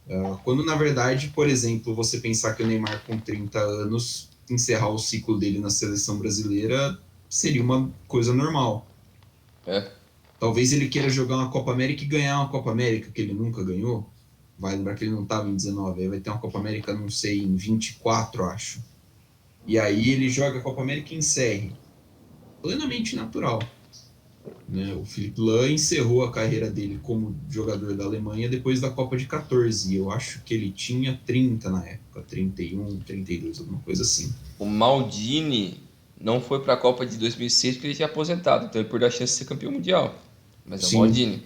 É. Quando na verdade, por exemplo, você pensar que o Neymar com 30 anos encerrar o ciclo dele na seleção brasileira seria uma coisa normal. É. Talvez ele queira jogar uma Copa América e ganhar uma Copa América que ele nunca ganhou. Vai lembrar que ele não estava em 19, aí vai ter uma Copa América, não sei, em 24, acho. E aí ele joga a Copa América e encerre. Plenamente natural. Né? O Philipp Lahm encerrou a carreira dele como jogador da Alemanha depois da Copa de 14. Eu acho que ele tinha 30 na época, 31, 32, alguma coisa assim. O Maldini não foi para a Copa de 2006 porque ele tinha aposentado, então ele perdeu a chance de ser campeão mundial. Mas é o Sim, Maldini.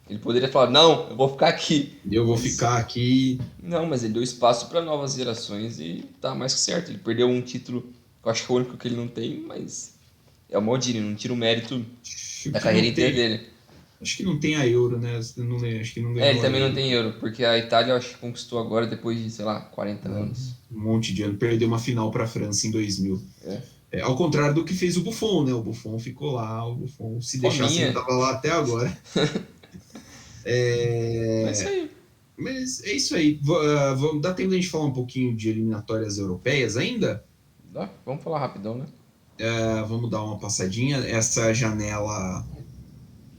Ele poderia falar: não, eu vou ficar aqui. eu vou Mas ficar aqui. não, mas ele deu espaço para novas gerações e tá mais que certo. Ele perdeu um título, que eu acho que é o único que ele não tem, mas é o Maldini, não tira o mérito Acho da que carreira não inteira tem. dele. Acho que não tem a Euro, né? Acho que não Ele ganhou a também não Euro. tem Euro, porque a Itália eu acho que conquistou agora depois de, sei lá, 40 anos. Um monte de ano. Perdeu uma final para a França em 2000. É. Ao contrário do que fez o Buffon, né? O Buffon ficou lá, o Buffon, se deixasse, ele Fominha. tava lá até agora. Mas é isso É, aí. Mas é isso aí. Vamos dar tempo de a gente falar um pouquinho de eliminatórias europeias ainda? Vamos falar rapidão, né? Vamos dar uma passadinha. Essa janela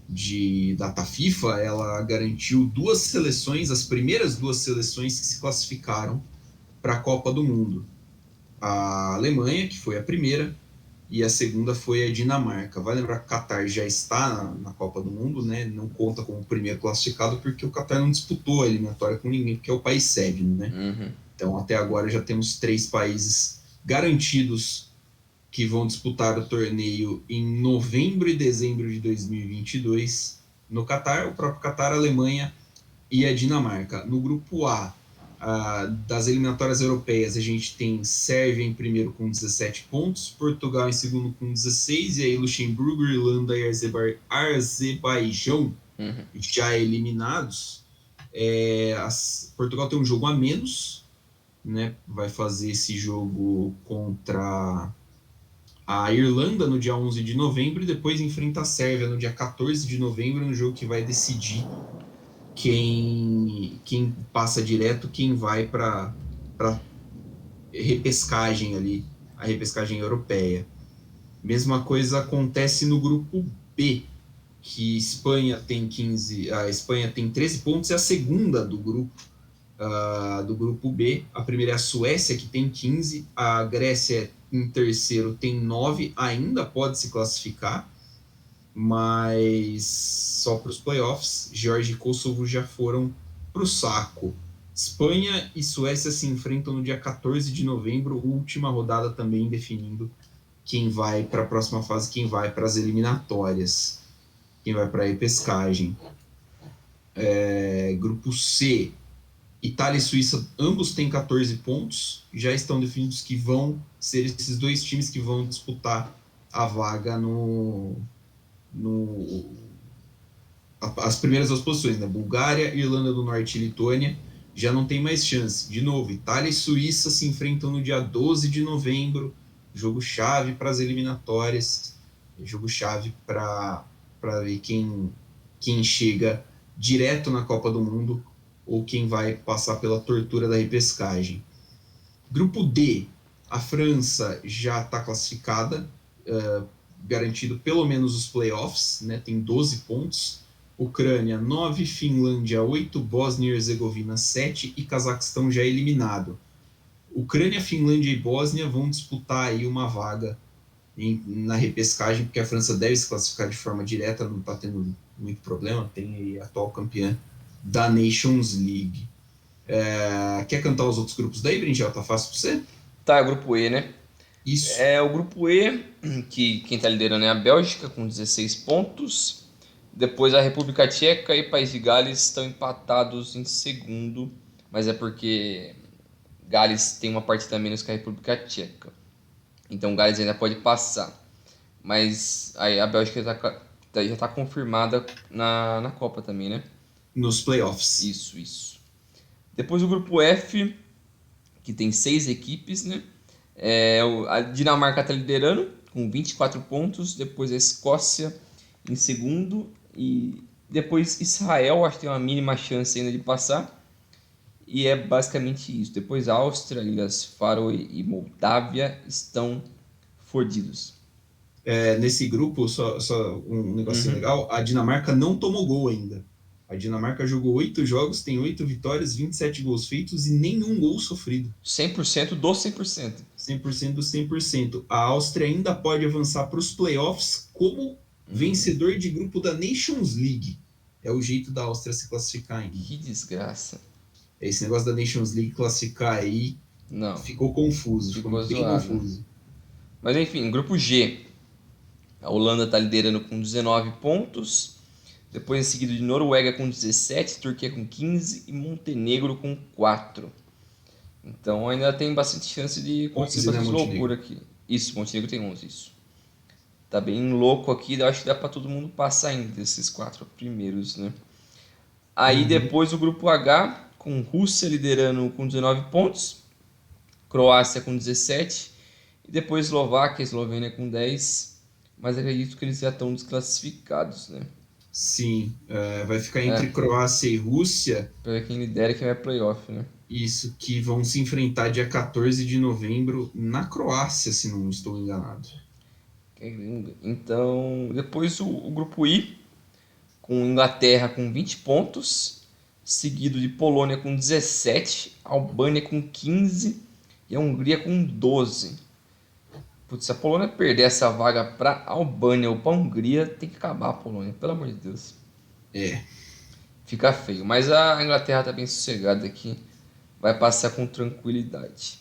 de data FIFA, ela garantiu 2 seleções, as primeiras 2 seleções que se classificaram para a Copa do Mundo. A Alemanha, que foi a primeira, e a segunda foi a Dinamarca. Vai lembrar que o Catar já está na Copa do Mundo, né? Não conta como primeiro classificado porque o Catar não disputou a eliminatória com ninguém, porque é o país sede, né? Uhum. Então, até agora já temos 3 países garantidos que vão disputar o torneio em novembro e dezembro de 2022 no Catar, o próprio Catar, a Alemanha e a Dinamarca. No grupo A, das eliminatórias europeias, a gente tem Sérvia em primeiro com 17 pontos, Portugal em segundo com 16, e aí Luxemburgo, Irlanda e Azerbaijão já eliminados. Portugal tem um jogo a menos, né? Vai fazer esse jogo contra a Irlanda no dia 11 de novembro e depois enfrenta a Sérvia no dia 14 de novembro, no jogo que vai decidir quem passa direto, quem vai para repescagem ali, a repescagem europeia. Mesma coisa acontece no grupo B, que a Espanha tem 13 pontos, é a segunda do grupo B. A primeira é a Suécia, que tem 15, a Grécia em terceiro tem 9, ainda pode se classificar, mas só para os playoffs. Geórgia e Kosovo já foram para o saco. Espanha e Suécia se enfrentam no dia 14 de novembro, última rodada também definindo quem vai para a próxima fase, quem vai para as eliminatórias, quem vai para a repescagem. Grupo C, Itália e Suíça, ambos têm 14 pontos, já estão definidos que vão ser esses 2 times que vão disputar a vaga as primeiras 2 posições, né? Bulgária, Irlanda do Norte e Letônia já não tem mais chance. De novo, Itália e Suíça se enfrentam no dia 12 de novembro, jogo chave para as eliminatórias, jogo chave para ver quem chega direto na Copa do Mundo ou quem vai passar pela tortura da repescagem. Grupo D, a França já está classificada, garantido pelo menos os playoffs, né? Tem 12 pontos. Ucrânia 9, Finlândia 8, Bósnia e Herzegovina 7 e Cazaquistão já eliminado. Ucrânia, Finlândia e Bósnia vão disputar aí uma vaga na repescagem, porque a França deve se classificar de forma direta, não está tendo muito problema, tem aí a atual campeã da Nations League. Quer cantar os outros grupos daí, Brinjel? Tá fácil para você? Tá, grupo E, né? Isso. O grupo E, que quem tá liderando é a Bélgica com 16 pontos. Depois a República Tcheca e País de Gales estão empatados em segundo, mas é porque Gales tem uma partida a menos que a República Tcheca. Então Gales ainda pode passar. Mas aí a Bélgica já está confirmada na Copa também, né? Nos playoffs. Isso. Depois o grupo F, que tem 6 equipes, né? A Dinamarca está liderando com 24 pontos. Depois a Escócia em segundo. E depois Israel, acho que tem uma mínima chance ainda de passar. E é basicamente isso. Depois Áustria, Ilhas Faroe e Moldávia estão fodidos. Nesse grupo, só um negocinho legal, a Dinamarca não tomou gol ainda. A Dinamarca jogou 8 jogos, tem 8 vitórias, 27 gols feitos e nenhum gol sofrido. 100% do 100%. 100% do 100%. A Áustria ainda pode avançar para os playoffs como vencedor de grupo da Nations League. É o jeito da Áustria se classificar ainda. Que desgraça. Esse negócio da Nations League classificar aí Não. ficou confuso. Ficou bem zoado. Confuso. Mas enfim, grupo G. A Holanda está liderando com 19 pontos. Depois em seguida de Noruega com 17, Turquia com 15 e Montenegro com 4. Então ainda tem bastante chance de acontecer bastante loucura aqui. Isso, Montenegro tem 11, isso. Tá bem louco aqui, eu acho que dá pra todo mundo passar ainda desses 4 primeiros, né? Aí depois o grupo H, com Rússia liderando com 19 pontos, Croácia com 17, e depois Eslováquia, Eslovênia com 10, mas acredito que eles já estão desclassificados, né? Sim, vai ficar entre Croácia e Rússia. Pra ver quem lidera e quem vai playoff, né? Isso, que vão se enfrentar dia 14 de novembro na Croácia, se não estou enganado. Então, depois o grupo I, com Inglaterra com 20 pontos, seguido de Polônia com 17, Albânia com 15 e a Hungria com 12. Putz, se a Polônia perder essa vaga para a Albânia ou para a Hungria, tem que acabar a Polônia, pelo amor de Deus. É. Fica feio, mas a Inglaterra tá bem sossegada aqui, vai passar com tranquilidade.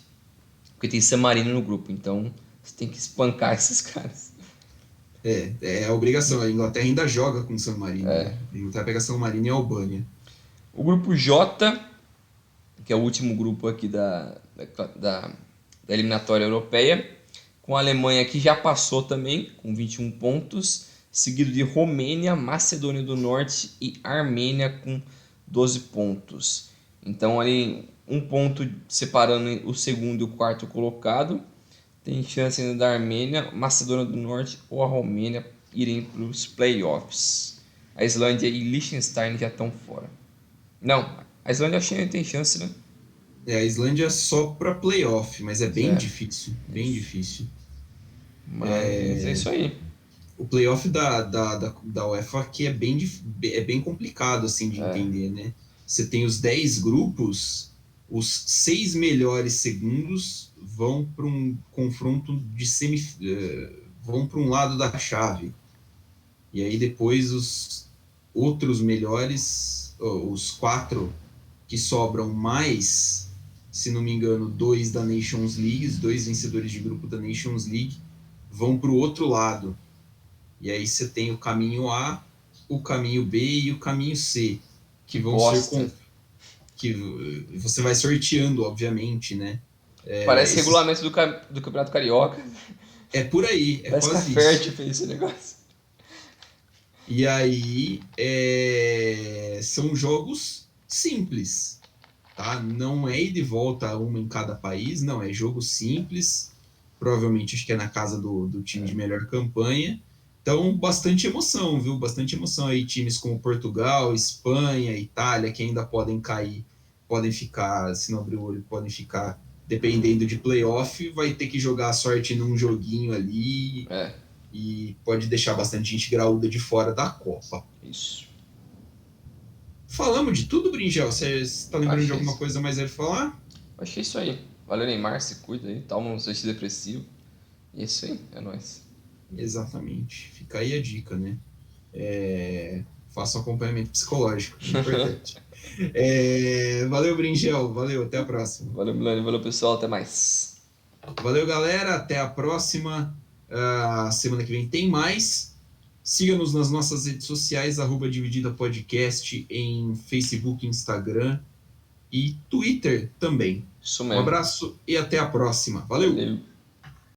Porque tem San Marino no grupo, então você tem que espancar esses caras. É a obrigação. A Inglaterra ainda joga com San Marino. Né? A Inglaterra pega San Marino e Albânia. O grupo J, que é o último grupo aqui da eliminatória europeia, com a Alemanha que já passou também, com 21 pontos, seguido de Romênia, Macedônia do Norte e Armênia com 12 pontos. Então ali um ponto separando o segundo e o quarto colocado. Tem chance ainda da Armênia, Macedônia do Norte ou a Romênia irem para os playoffs. A Islândia e Liechtenstein já estão fora. Não, a Islândia acho que ainda tem chance, né? A Islândia é só para playoff, mas é bem difícil. Bem difícil. Mas é isso aí. O playoff da UEFA aqui é bem complicado assim, de entender, né? Você tem os 10 grupos, os 6 melhores segundos vão para um confronto de vão para um lado da chave. E aí depois os outros melhores, os 4 que sobram mais, se não me engano, 2 da Nations League, os 2 vencedores de grupo da Nations League, vão para o outro lado. E aí você tem o caminho A, o caminho B e o caminho C, que vão ser que você vai sorteando, obviamente, né? Parece regulamento do Campeonato Carioca. É por aí, é parece quase que a Fert fez esse negócio. E aí são jogos simples, tá? Não é ir de volta uma em cada país, não, é jogo simples. Provavelmente acho que é na casa do time de melhor campanha. Então, bastante emoção, viu? Bastante emoção aí. Times como Portugal, Espanha, Itália, que ainda podem cair, podem ficar, se não abrir o olho, podem ficar, dependendo de playoff, vai ter que jogar a sorte num joguinho ali e pode deixar bastante gente graúda de fora da Copa. Isso. Falamos de tudo, Bringel? Você está lembrando de alguma coisa mais a falar? Achei isso aí. Valeu, Neymar, se cuida aí, toma um antidepressivo. E é isso aí, é nóis. Exatamente. Fica aí a dica, né? Faça um acompanhamento psicológico, é importante. Valeu, Bringel. Valeu, até a próxima. Valeu, Milani. Valeu, pessoal. Até mais. Valeu, galera. Até a próxima. Semana que vem tem mais. Siga-nos nas nossas redes sociais, @Dividida Podcast, em Facebook, Instagram e Twitter também. Isso mesmo. Um abraço e até a próxima. Valeu!